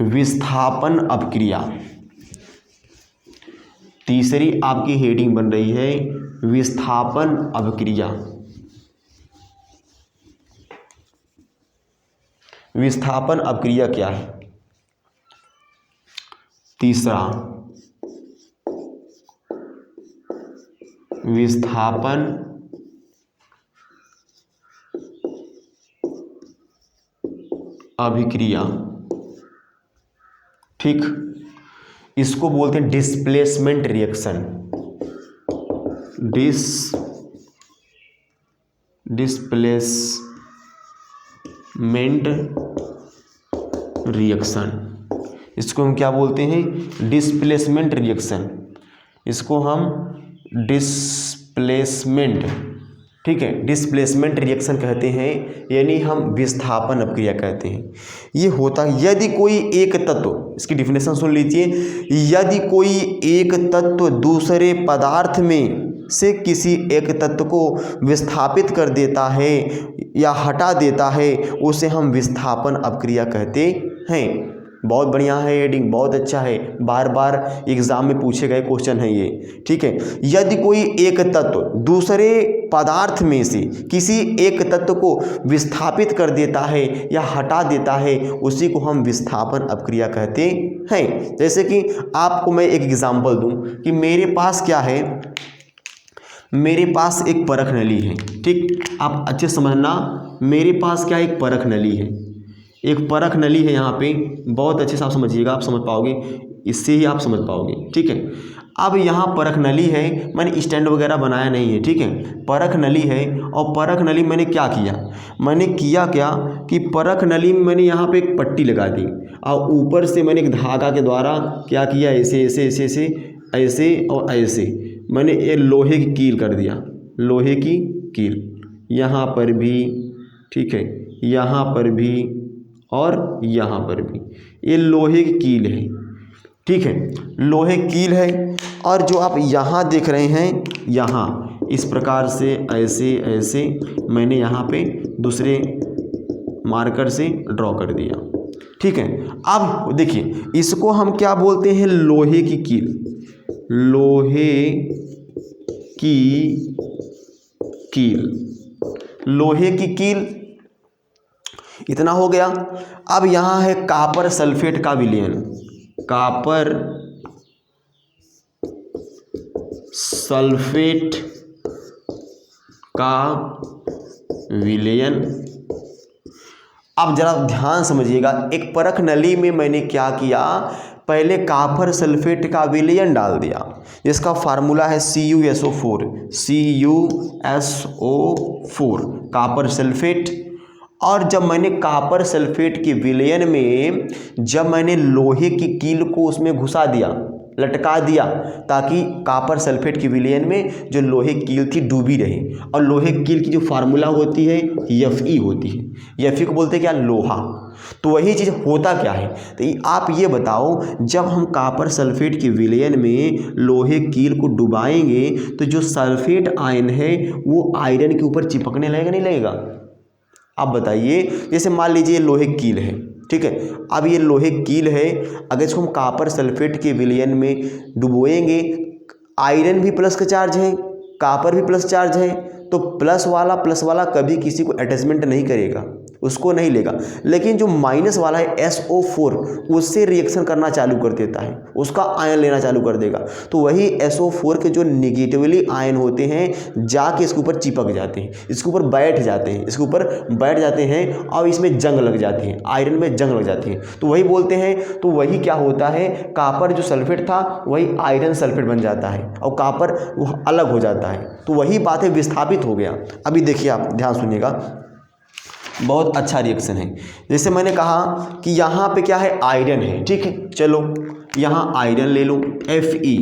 विस्थापन अभिक्रिया। तीसरी आपकी हेडिंग बन रही है विस्थापन अभिक्रिया। विस्थापन अभिक्रिया क्या है? तीसरा विस्थापन अभिक्रिया, ठीक, इसको बोलते हैं डिस्प्लेसमेंट रिएक्शन। डिस्प्लेसमेंट रिएक्शन, इसको हम क्या बोलते हैं? Displacement reaction. इसको हम डिस्प्लेसमेंट, ठीक है, डिस्प्लेसमेंट रिएक्शन कहते हैं, यानी हम विस्थापन अभिक्रिया कहते हैं। ये होता है यदि कोई एक तत्व, इसकी डिफिनेशन सुन लीजिए, यदि कोई एक तत्व दूसरे पदार्थ में से किसी एक तत्व को विस्थापित कर देता है या हटा देता है, उसे हम विस्थापन अभिक्रिया कहते हैं। बहुत बढ़िया है हेडिंग, बहुत अच्छा है, बार बार एग्जाम में पूछे गए क्वेश्चन है ये, ठीक है। यदि कोई एक तत्व दूसरे पदार्थ में से किसी एक तत्व को विस्थापित कर देता है या हटा देता है, उसी को हम विस्थापन अभिक्रिया कहते हैं। जैसे कि आपको मैं एक एग्जांपल दूं कि मेरे पास क्या है, मेरे पास एक परख नली है, ठीक, आप अच्छे समझना, मेरे पास क्या एक परख नली है, एक परख नली है यहाँ पे, बहुत अच्छे से आप समझिएगा, आप समझ पाओगे, इससे ही आप समझ पाओगे, ठीक है। अब यहाँ परख नली है, मैंने स्टैंड वगैरह बनाया नहीं है, ठीक है, परख नली है, और परख नली मैंने क्या किया, मैंने किया क्या कि परख नली में मैंने यहाँ पे एक पट्टी लगा दी और ऊपर से मैंने एक धागा के द्वारा क्या किया, ऐसे ऐसे ऐसे ऐसे ऐसे और ऐसे मैंने ये लोहे की कील कर दिया, लोहे की कील यहाँ पर भी, ठीक है, यहाँ पर भी और यहाँ पर भी, ये लोहे की कील है, ठीक है, लोहे कील है। और जो आप यहाँ देख रहे हैं, यहाँ इस प्रकार से ऐसे ऐसे मैंने यहाँ पे दूसरे मार्कर से ड्रॉ कर दिया, ठीक है। अब देखिए इसको हम क्या बोलते हैं, लोहे की कील, लोहे की कील, लोहे की कील, इतना हो गया। अब यहाँ है कॉपर सल्फेट का विलयन, कॉपर सल्फेट का विलयन। अब जरा ध्यान समझिएगा, एक परख नली में मैंने क्या किया, पहले कॉपर सल्फेट का विलयन डाल दिया, जिसका फार्मूला है CuSO4, CuSO4 कॉपर सल्फेट। और जब मैंने कॉपर सल्फेट के विलयन में जब मैंने लोहे की कील को उसमें घुसा दिया, लटका दिया, ताकि कॉपर सल्फेट के विलयन में जो लोहे की कील थी डूबी रहे, और लोहे की कील की जो फार्मूला होती है Fe होती है, Fe को बोलते हैं क्या, लोहा। तो वही चीज़ होता क्या है, तो आप ये बताओ, जब हम कॉपर सल्फेट के विलयन में लोहे कील को डुबाएंगे तो जो सल्फेट आयन है वो आयरन के ऊपर चिपकने लगेगा नहीं लगेगा? आप बताइए, जैसे मान लीजिए लोहे कील है, ठीक है, अब ये लोहे कील है, अगर इसको हम कॉपर सल्फेट के विलयन में डुबोएंगे, आयरन भी प्लस का चार्ज है, कॉपर भी प्लस चार्ज है, तो प्लस वाला कभी किसी को अटैचमेंट नहीं करेगा, उसको नहीं लेगा। लेकिन जो माइनस वाला है SO4, उससे रिएक्शन करना चालू कर देता है, उसका आयन लेना चालू कर देगा। तो वही SO4 के जो निगेटिवली आयन होते हैं जाके इसके ऊपर चिपक जाते हैं, इसके ऊपर बैठ जाते हैं, इसके ऊपर बैठ जाते हैं और इसमें जंग लग जाती है, आयरन में जंग लग जाती है। तो वही बोलते हैं, तो वही क्या होता है, कॉपर जो सल्फेट था वही आयरन सल्फेट बन जाता है और कॉपर वो अलग हो जाता है। तो वही बात है, विस्थापित हो गया। अभी देखिए, आप ध्यान सुनिएगा, बहुत अच्छा रिएक्शन है। जैसे मैंने कहा कि यहाँ पे क्या है, आयरन है, ठीक है, चलो यहाँ आयरन ले लो Fe,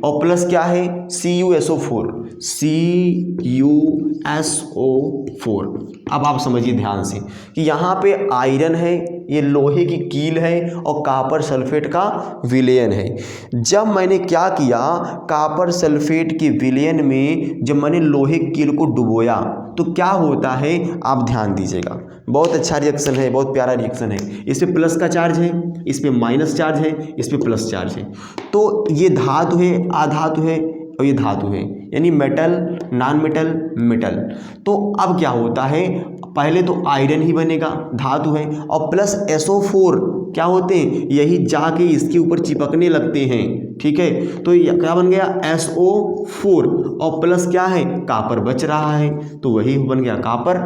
और प्लस क्या है CuSO4, CuSO4। अब आप समझिए ध्यान से कि यहाँ पे आयरन है, ये लोहे की कील है और कॉपर सल्फेट का विलयन है। जब मैंने क्या किया, कॉपर सल्फेट के विलयन में जब मैंने लोहे की कील को डुबोया तो क्या होता है, आप ध्यान दीजिएगा। बहुत अच्छा रिएक्शन है, बहुत प्यारा रिएक्शन है। इस पे प्लस का चार्ज है, इस पे माइनस चार्ज है, इस पे प्लस चार्ज है। तो ये धातु है, अधातु है और ये धातु है, यानी मेटल, नॉन मेटल, मेटल। तो अब क्या होता है, पहले तो आयरन ही बनेगा, धातु है, और प्लस SO4 क्या होते हैं, यही जाके इसके ऊपर चिपकने लगते हैं। ठीक है, तो ये क्या बन गया, SO4 और प्लस क्या है, कॉपर बच रहा है, तो वही बन गया कॉपर।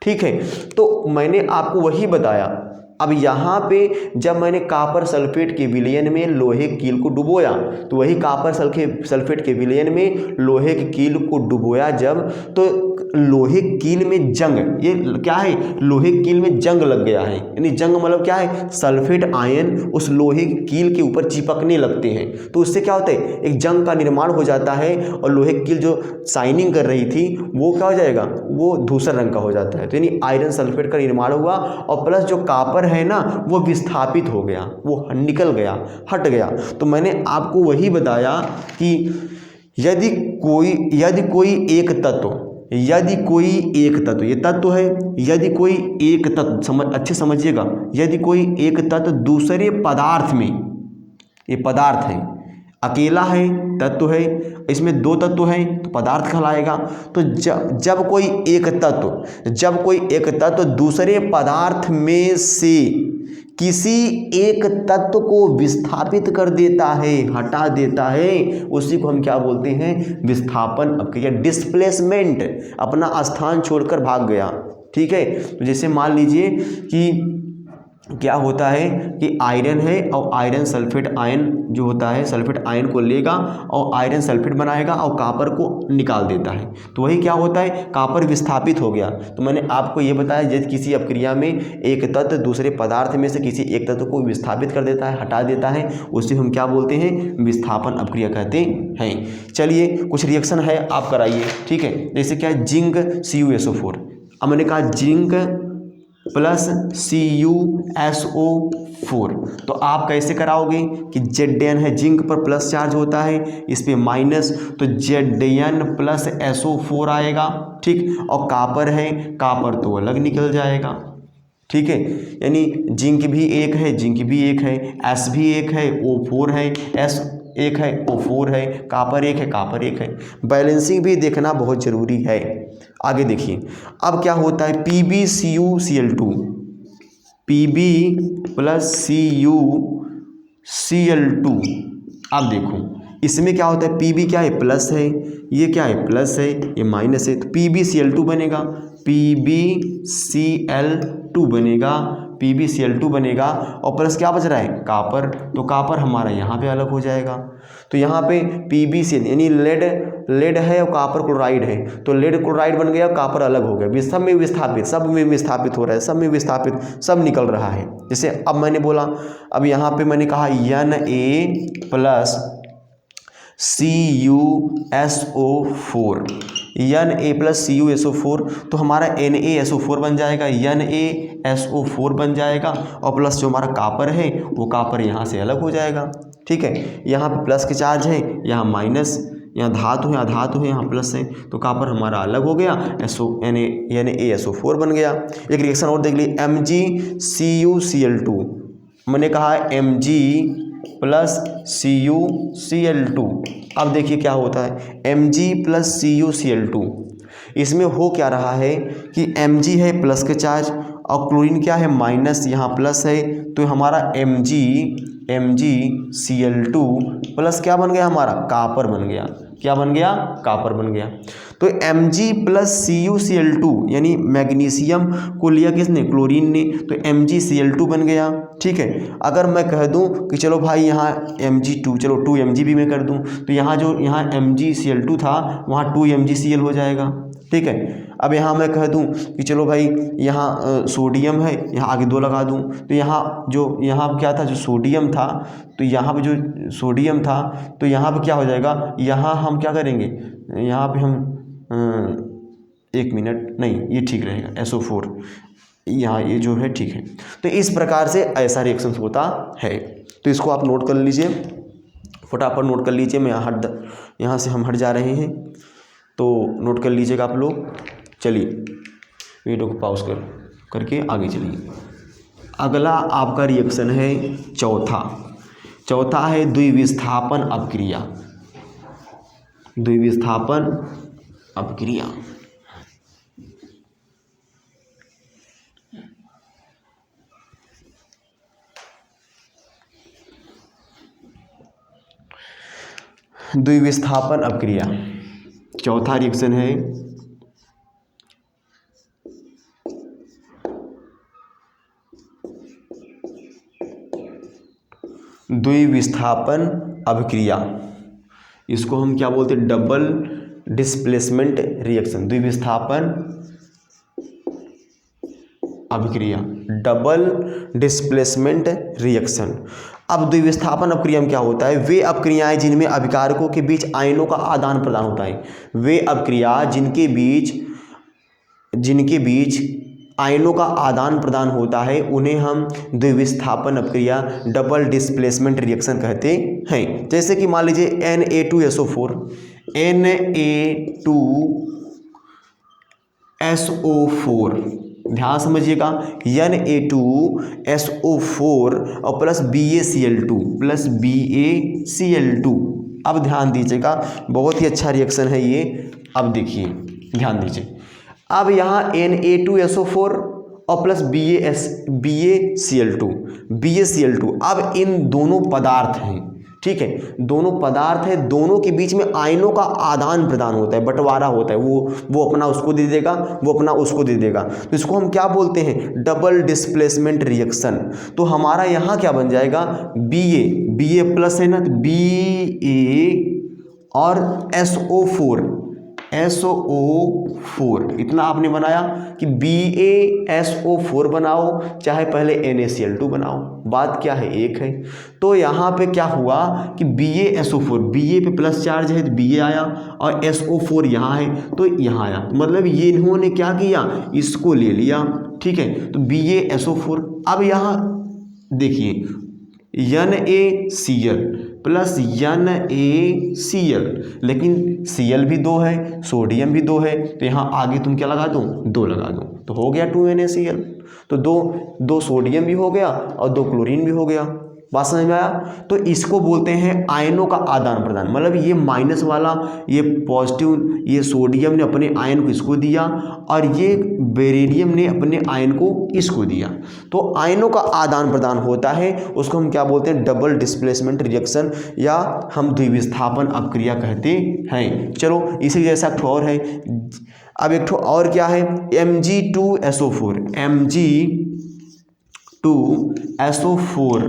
ठीक है, तो मैंने आपको वही बताया। अब यहाँ पे जब मैंने कॉपर सल्फेट के विलयन में लोहे की कील को डुबोया तो वही कॉपर सल्फेट के विलयन में लोहे की कील को डुबोया जब, तो लोहे की कील में जंग, ये क्या है, लोहे की कील में जंग लग गया है। यानी जंग मतलब क्या है, सल्फेट आयन उस लोहे की कील के ऊपर चिपकने लगते हैं, तो उससे क्या होता है, एक जंग का निर्माण हो जाता है और लोहे की कील जो शाइनिंग कर रही थी वो क्या हो जाएगा, वो धूसर रंग का हो जाता है। तो यानी आयरन सल्फेट का निर्माण हुआ और प्लस जो कॉपर है ना वो विस्थापित हो गया, वो निकल गया, हट गया। तो मैंने आपको वही बताया कि यदि कोई एक तत्व, यदि कोई एक तत्व, ये तत्व है, यदि कोई एक तत्व, अच्छे समझिएगा, यदि कोई एक तत्व दूसरे पदार्थ में, ये पदार्थ है, अकेला है, तत्व है, इसमें दो तत्व हैं तो पदार्थ कहलाएगा। तो जब कोई एक तत्व दूसरे पदार्थ में से किसी एक तत्व को विस्थापित कर देता है, हटा देता है, उसी को हम क्या बोलते हैं, विस्थापन अपक्रिया, डिस्प्लेसमेंट, अपना स्थान छोड़कर भाग गया। ठीक है, तो जैसे मान लीजिए कि क्या होता है कि आयरन है और आयरन सल्फेट आयन जो होता है, सल्फेट आयन को लेगा और आयरन सल्फेट बनाएगा और कॉपर को निकाल देता है, तो वही क्या होता है, कॉपर विस्थापित हो गया। तो मैंने आपको ये बताया जैसे किसी अपक्रिया में एक तत्व दूसरे पदार्थ में से किसी एक तत्व को विस्थापित कर देता है, हटा देता है, उसे हम क्या बोलते हैं, विस्थापन अपक्रिया कहते हैं। चलिए कुछ रिएक्शन है आप कराइए। ठीक है, जैसे क्या है, जिंक CuSO4। अब मैंने कहा जिंक प्लस CuSO4, तो आप कैसे कराओगे कि Zn है, जिंक पर प्लस चार्ज होता है, इस पे माइनस, तो Zn प्लस SO4 आएगा। ठीक, और कॉपर है, कॉपर तो अलग निकल जाएगा। ठीक है, यानी जिंक भी एक है, जिंक भी एक है, S भी एक है, O4 है, S एक है, O4 है, कॉपर एक है, कॉपर एक है। बैलेंसिंग भी देखना बहुत ज़रूरी है। आगे देखिए, अब क्या होता है, PbCuCl2, Pb प्लस CuCl2। अब देखो इसमें क्या होता है, Pb क्या है, प्लस है, ये क्या है, प्लस है, ये माइनस है, तो PbCl2 बनेगा, PbCl2 बनेगा, PbCl2 बनेगा, और प्लस क्या बच रहा है, कॉपर, तो कॉपर हमारा यहाँ पे अलग हो जाएगा। तो यहाँ पे PbCl यानी लेड है और कॉपर क्लोराइड है, तो लेड क्लोराइड बन गया, कॉपर अलग हो गया, सब में विस्थापित हो रहा है, सब में विस्थापित, सब निकल रहा है। जैसे अब मैंने बोला, अब यहाँ पे मैंने कहा Na plus CuSO4, Na plus CuSO4, तो हमारा NaSO4 बन जाएगा, NaSO4 बन जाएगा, और प्लस जो हमारा कॉपर है वो कॉपर यहाँ से अलग हो जाएगा। ठीक है, यहाँ पे प्लस के चार्ज है, यहाँ माइनस, यहाँ धातु है, अधातु है, यहाँ प्लस है, तो कॉपर हमारा अलग हो गया, NaSO4 बन गया। एक रिएक्शन और देख लीजिए, MgCuCl2, मैंने कहा Mg प्लस CuCl2। अब देखिए क्या होता है, Mg प्लस CuCl2, इसमें हो क्या रहा है कि Mg है प्लस के चार्ज और क्लोरीन क्या है, माइनस, यहाँ प्लस है, तो हमारा MgCl2 प्लस क्या बन गया, हमारा कॉपर बन गया। क्या बन गया, कॉपर बन गया। तो Mg प्लस CuCl2 यानी मैग्नीशियम को लिया किसने, क्लोरीन ने, तो MgCl2 बन गया। ठीक है, अगर मैं कह दूं कि चलो भाई यहाँ Mg2, चलो 2Mg भी मैं कर दूं, तो यहाँ जो यहाँ MgCl2 था वहाँ 2MgCl हो जाएगा। ठीक है। अब यहाँ मैं कह दूँ कि चलो भाई यहाँ सोडियम है, यहाँ आगे 2 लगा दूँ, तो यहाँ क्या था, जो सोडियम था, तो यहाँ पे जो सोडियम था तो यहाँ पे क्या हो जाएगा, यहाँ हम क्या करेंगे, यहाँ पे हम 1 मिनट, नहीं ये ठीक रहेगा, SO4 यहाँ ये जो है ठीक है। तो इस प्रकार से ऐसा रिएक्शन होता है। तो इसको आप नोट कर लीजिए, फटाफट नोट कर लीजिए। मैं यहाँ से हम हट जा रहे हैं, तो नोट कर लीजिएगा आप लोग। चलिए वीडियो को पॉज करके आगे चलिए। अगला आपका रिएक्शन है चौथा है द्विविस्थापन अपक्रिया। द्विविस्थापन अपक्रिया। द्विविस्थापन अपक्रिया चौथा रिएक्शन है द्विविस्थापन अभिक्रिया। इसको हम क्या बोलते हैं, डबल डिस्प्लेसमेंट रिएक्शन। द्विविस्थापन अभिक्रिया, डबल डिस्प्लेसमेंट रिएक्शन। अब द्विविस्थापन अपक्रिया में क्या होता है, वे अपक्रियाएं जिनमें अभिकारकों के बीच आयनों का आदान प्रदान होता है। वे अपक्रिया जिनके बीच आयनों का आदान प्रदान होता है उन्हें हम द्विविस्थापन अपक्रिया, डबल डिस्प्लेसमेंट रिएक्शन कहते हैं। जैसे कि मान लीजिए Na2SO4, Na2SO4, ध्यान समझिएगा, Na2SO4 और प्लस BaCl2 अब ध्यान दीजिएगा, बहुत ही अच्छा रिएक्शन है ये। अब देखिए ध्यान दीजिए, अब यहाँ Na2SO4 और प्लस BaCl2, अब इन दोनों पदार्थ हैं, ठीक है, दोनों पदार्थ है, दोनों के बीच में आयनों का आदान प्रदान होता है, बंटवारा होता है, वो अपना उसको दे देगा, वो अपना उसको दे देगा। तो इसको हम क्या बोलते हैं, डबल डिस्प्लेसमेंट रिएक्शन। तो हमारा यहाँ क्या बन जाएगा, Ba प्लस है ना, तो Ba और SO4 इतना आपने बनाया कि BaSO4 बनाओ, चाहे पहले NaCl2 बनाओ, बात क्या है, एक है। तो यहाँ पे क्या हुआ कि BaSO4, Ba पे प्लस चार्ज है तो Ba आया, और SO4 यहाँ है तो यहाँ आया, मतलब ये इन्होंने क्या किया, इसको ले लिया, ठीक है। तो BaSO4, अब यहाँ देखिए NaCl प्लस NaCl, लेकिन Cl भी 2 है, सोडियम भी 2 है, तो यहाँ आगे तुम क्या लगा दो, 2 लगा दो, तो हो गया 2NaCl। तो दो सोडियम भी हो गया और 2 क्लोरीन भी हो गया। बात समझ में आया। तो इसको बोलते हैं आयनों का आदान प्रदान, मतलब ये माइनस वाला, ये पॉजिटिव, ये सोडियम ने अपने आयन को इसको दिया और ये बेरिलियम ने अपने आयन को इसको दिया, तो आयनों का आदान प्रदान होता है, उसको हम क्या बोलते हैं, डबल डिस्प्लेसमेंट रिएक्शन या हम द्विविस्थापन अपक्रिया कहते हैं। चलो इसी जैसा एक और है, अब एक और क्या है, Mg2SO4, Mg2SO4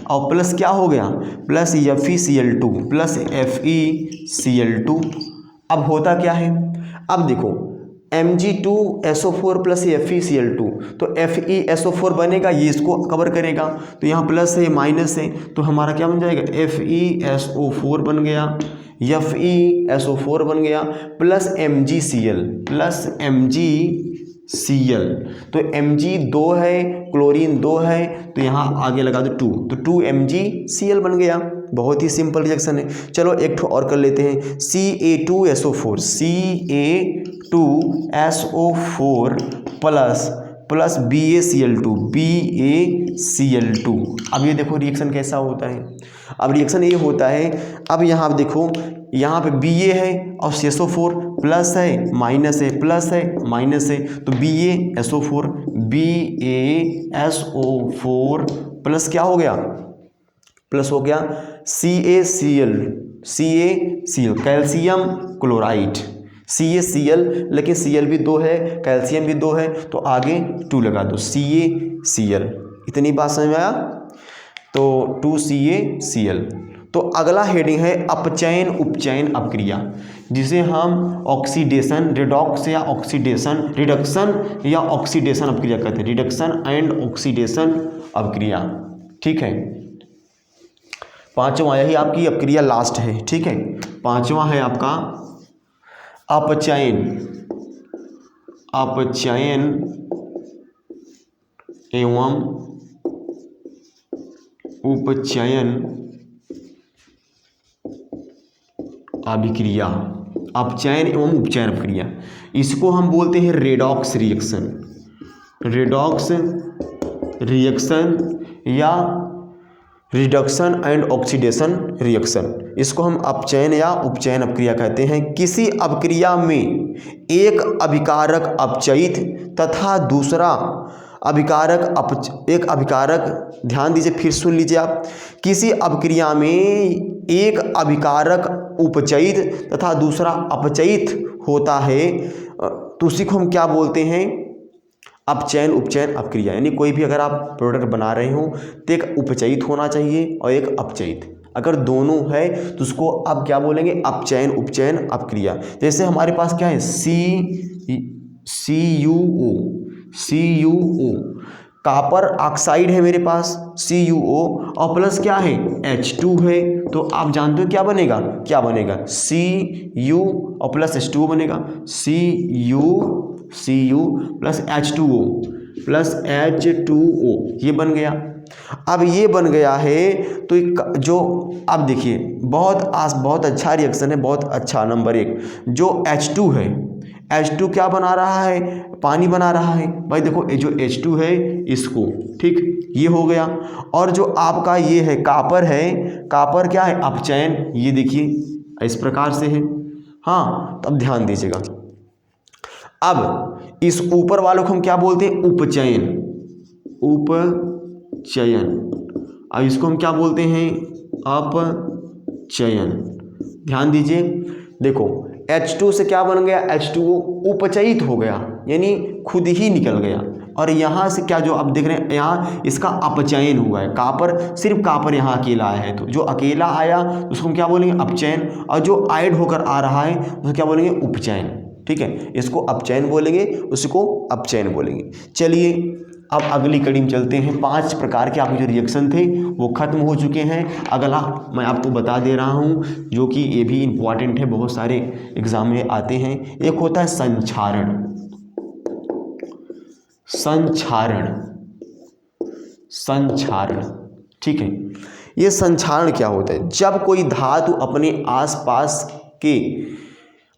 और प्लस क्या हो गया, प्लस FeCl2 प्लस FeCl2। अब होता क्या है, अब देखो Mg2SO4 प्लस FeCl2, तो FeSO4 बनेगा, ये इसको कवर करेगा, तो यहाँ प्लस है माइनस है, तो हमारा क्या बन जाएगा, FeSO4 बन गया, FeSO4 बन गया, प्लस MgCl, तो Mg 2 है, क्लोरीन 2 है, तो यहाँ आगे लगा दो 2, तो 2MgCl बन गया। बहुत ही सिंपल रिएक्शन है। चलो एक ठो और कर लेते हैं, Ca2SO4 प्लस BaCl2 अब ये देखो रिएक्शन कैसा होता है। अब रिएक्शन ये होता है, अब यहाँ आप देखो, यहाँ पे Ba है और SO4 प्लस है माइनस है, प्लस है माइनस है, तो BaSO4 प्लस क्या हो गया, प्लस हो गया CaCl कैल्शियम क्लोराइड, CaCl, लेकिन Cl भी 2 है, कैल्शियम भी 2 है, तो आगे 2 लगा दो, CaCl। इतनी बात समझ में आया, तो 2CaCl। तो अगला हेडिंग है अपचयन उपचयन अपक्रिया। जिसे हम ऑक्सीडेशन, रिडॉक्स या ऑक्सीडेशन, रिडक्शन या ऑक्सीडेशन अपक्रिया कहते हैं, रिडक्शन एंड ऑक्सीडेशन अपक्रिया। ठीक है, पांचवा यही आपकी अपक्रिया लास्ट है। ठीक है, पांचवा है आपका अपचयन, अपचयन एवं उपचयन अभिक्रिया, अपचयन एवं उपचयन अभिक्रिया, इसको हम बोलते हैं रेडॉक्स रिएक्शन, रेडॉक्स रिएक्शन या रिडक्शन एंड ऑक्सीडेशन रिएक्शन। इसको हम अपचयन या उपचयन अपक्रिया कहते हैं। किसी अपक्रिया में एक अभिकारक अपचयित तथा दूसरा एक अभिकारक, ध्यान दीजिए फिर सुन लीजिए आप, किसी अपक्रिया में एक अभिकारक उपचयित तथा दूसरा अपचयित होता है तो उसी को हम क्या बोलते हैं, अपचयन उपचयन अपक्रिया। यानी कोई भी अगर आप प्रोडक्ट बना रहे हो तो एक उपचयित होना चाहिए और एक अपचयित, अगर दोनों है तो उसको आप क्या बोलेंगे, अपचयन उपचयन अपक्रिया। जैसे हमारे पास क्या है, CuO, कॉपर ऑक्साइड है मेरे पास CuO और प्लस क्या है H2 है, तो आप जानते हो क्या बनेगा, Cu और प्लस H2O बनेगा, Cu प्लस H2O ये बन गया। अब ये बन गया है तो जो अब देखिए बहुत अच्छा रिएक्शन है, बहुत अच्छा। नंबर 1 जो H2 है, H2 क्या बना रहा है, पानी बना रहा है भाई। देखो ये जो H2 है इसको, ठीक, ये हो गया। और जो आपका ये है कॉपर है, कॉपर क्या है, अपचयन, ये देखिए इस प्रकार से है। हाँ, तब ध्यान दीजिएगा। अब इस ऊपर वालों को हम क्या बोलते हैं, उपचयन, अब इसको हम क्या बोलते हैं, अपचयन। ध्यान दीजिए, देखो H2 से क्या बन गया, H2O उपचयित हो गया, यानी खुद ही निकल गया। और यहाँ से क्या, जो आप देख रहे हैं यहाँ इसका अपचयन हुआ है, कॉपर, सिर्फ कॉपर यहाँ अकेला आया है, तो जो अकेला आया उसको हम क्या बोलेंगे, अपचयन। और जो ऐड होकर आ रहा है उसको क्या बोलेंगे, उपचयन। ठीक है, इसको अपचयन बोलेंगे, उसको अपचयन बोलेंगे। चलिए अब अगली कड़ी में चलते हैं। 5 प्रकार के आपके जो रिएक्शन थे वो खत्म हो चुके हैं। अगला मैं आपको बता दे रहा हूँ, जो कि ये भी इम्पॉर्टेंट है, बहुत सारे एग्जाम में आते हैं। एक होता है संक्षारण, ठीक है। ये संक्षारण क्या होता है, जब कोई धातु अपने आसपास के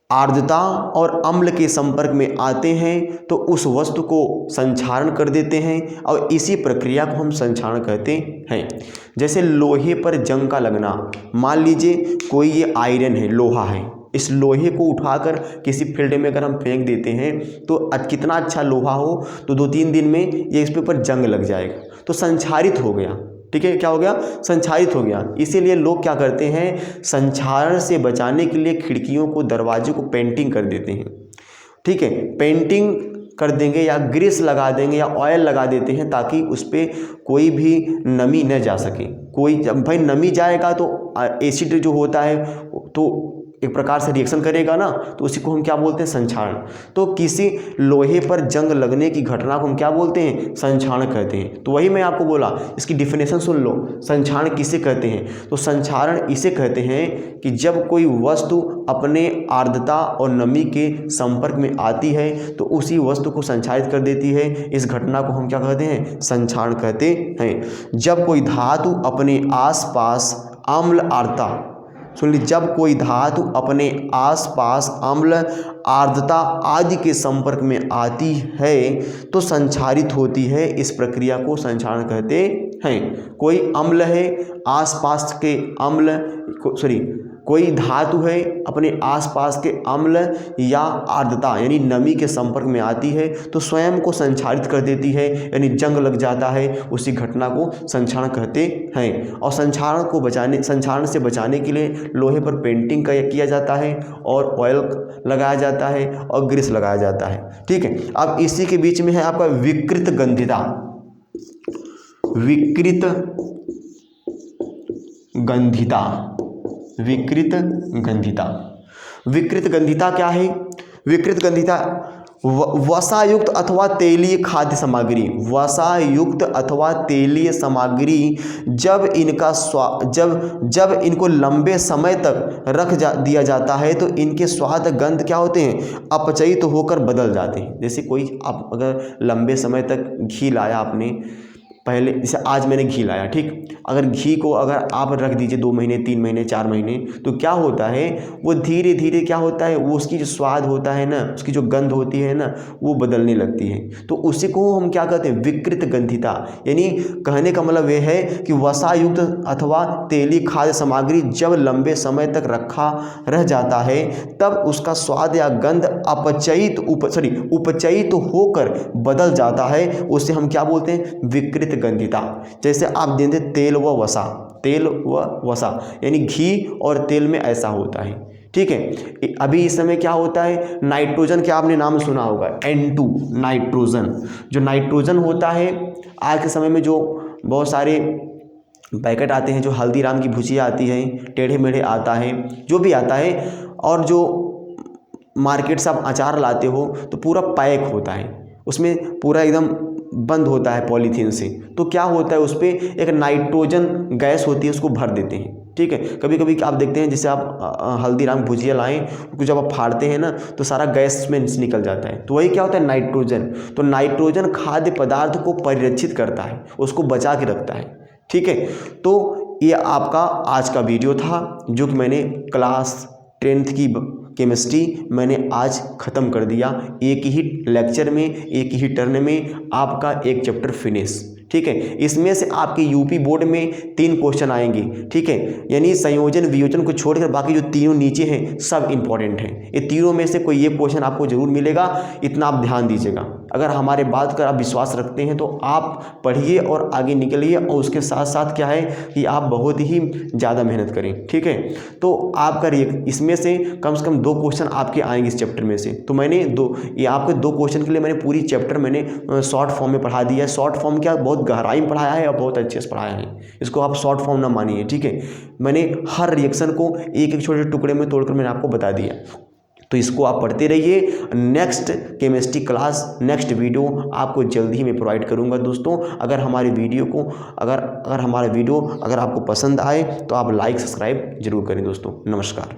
आर्द्रता और अम्ल के संपर्क में आते हैं तो उस वस्तु को संक्षारण कर देते हैं, और इसी प्रक्रिया को हम संक्षारण कहते हैं। जैसे लोहे पर जंग का लगना, मान लीजिए कोई ये आयरन है, लोहा है, इस लोहे को उठाकर किसी फील्ड में अगर हम फेंक देते हैं तो कितना अच्छा लोहा हो तो 2-3 दिन में ये इस पे ऊपर जंग लग जाएगा, तो संक्षारित हो गया। ठीक है, क्या हो गया, संक्षारित हो गया। इसीलिए लोग क्या करते हैं, संक्षारण से बचाने के लिए खिड़कियों को, दरवाजे को पेंटिंग कर देते हैं। ठीक है, पेंटिंग कर देंगे या ग्रीस लगा देंगे या ऑयल लगा देते हैं, ताकि उस पर कोई भी नमी न जा सके। कोई जब भाई नमी जाएगा तो एसिड जो होता है तो एक प्रकार से रिएक्शन करेगा ना, तो उसी को हम क्या बोलते हैं, संक्षारण। तो किसी लोहे पर जंग लगने की घटना को हम क्या बोलते हैं, संक्षारण कहते हैं। तो वही मैं आपको बोला, इसकी डिफिनेशन सुन लो, संक्षारण किसे कहते हैं। तो संक्षारण इसे कहते हैं कि जब कोई वस्तु अपने आर्द्रता और नमी के संपर्क में आती है तो उसी वस्तु को संक्षारित कर देती है। इस घटना को हम क्या कहते हैं, संक्षारण कहते हैं। जब कोई धातु अपने आसपास अम्ल आर्द्रता, सुन लीजिए, जब कोई धातु अपने आसपास अम्ल आर्द्रता आदि के संपर्क में आती है तो संक्षारित होती है। इस प्रक्रिया को संक्षारण कहते हैं। कोई अम्ल है, आसपास के अम्ल, कोई धातु है अपने आसपास के अम्ल या आर्द्रता यानी नमी के संपर्क में आती है तो स्वयं को संक्षारित कर देती है, यानी जंग लग जाता है। उसी घटना को संक्षारण कहते हैं। और संक्षारण से बचाने के लिए लोहे पर पेंटिंग किया जाता है और ऑयल लगाया जाता है और ग्रीस लगाया जाता है। ठीक है, अब इसी के बीच में है आपका विकृत गंधिता। विकृत गंधिता विकृत गंधिता क्या है? विकृत गंधिता वसायुक्त अथवा तेलीय खाद्य सामग्री, वसायुक्त अथवा तेलीय सामग्री जब जब इनको लंबे समय तक दिया जाता है तो इनके स्वाद गंध क्या होते हैं? अपचयित होकर बदल जाते हैं। जैसे कोई आप अगर लंबे समय तक घी लाया आपने, पहले जैसे आज मैंने घी लाया, ठीक, अगर घी को अगर आप रख दीजिए 2 महीने 3 महीने 4 महीने, तो क्या होता है, वो धीरे धीरे क्या होता है, वो उसकी जो स्वाद होता है ना, उसकी जो गंध होती है ना, वो बदलने लगती है। तो उसी को हम क्या कहते हैं? विकृत गंधिता। यानी कहने का मतलब ये है कि वसायुक्त अथवा तेली खाद्य सामग्री जब लंबे समय तक रखा रह जाता है तब उसका स्वाद या गंध उपचयित होकर बदल जाता है, उसे हम क्या बोलते हैं? विकृत गंधिता। जैसे आप देंगे तेल व वसा, तेल व वसा यानी घी और तेल में ऐसा होता है, ठीक है। अभी इस समय क्या होता है, नाइट्रोजन का आपने नाम सुना होगा, N2 नाइट्रोजन। जो नाइट्रोजन होता है आज के समय में जो बहुत सारे पैकेट आते हैं, जो हल्दीराम की भुजिया आती है, टेढ़े मेढ़े आता है, जो भी आता है, और जो मार्केट से आप अचार लाते हो तो पूरा पैक होता है, उसमें पूरा एकदम बंद होता है पॉलीथीन से। तो क्या होता है, उस पर एक नाइट्रोजन गैस होती है, उसको भर देते हैं, ठीक है। कभी कभी आप देखते हैं, जैसे आप हल्दीराम भुजिया लाएं, तो जब आप फाड़ते हैं ना तो सारा गैस में निकल जाता है, तो वही क्या होता है, नाइट्रोजन। तो नाइट्रोजन खाद्य पदार्थ को परिरक्षित करता है, उसको बचा के रखता है, ठीक है। तो ये आपका आज का वीडियो था, जो कि मैंने क्लास 10th की केमिस्ट्री मैंने आज ख़त्म कर दिया। एक ही लेक्चर में, एक ही टर्न में आपका एक चैप्टर फिनिश, ठीक है। इसमें से आपके यूपी बोर्ड में 3 क्वेश्चन आएंगे, ठीक है। यानी संयोजन वियोजन को छोड़कर बाकी जो तीनों नीचे हैं सब इंपॉर्टेंट हैं। ये तीनों में से कोई एक क्वेश्चन आपको जरूर मिलेगा, इतना आप ध्यान दीजिएगा। अगर हमारे बात कर आप विश्वास रखते हैं तो आप पढ़िए और आगे निकलिए, और उसके साथ साथ क्या है कि आप बहुत ही ज़्यादा मेहनत करें, ठीक है। तो आपका इसमें से कम 2 क्वेश्चन आपके आएंगे इस चैप्टर में से। तो मैंने ये आपके 2 क्वेश्चन के लिए मैंने पूरी चैप्टर मैंने शॉर्ट फॉर्म में पढ़ा दिया है। शॉर्ट फॉर्म क्या बहुत गहराई में पढ़ाया है और बहुत अच्छे से पढ़ाया है, इसको आप शॉर्ट फॉर्म ना मानिए, ठीक है। मैंने हर रिएक्शन को एक एक छोटे टुकड़े में तोड़कर मैंने आपको बता दिया, तो इसको आप पढ़ते रहिए। Next chemistry class, next video आपको जल्दी ही मैं प्रोवाइड करूंगा दोस्तों। अगर हमारे वीडियो को अगर हमारा वीडियो अगर आपको पसंद आए तो आप लाइक सब्सक्राइब जरूर करें दोस्तों। नमस्कार।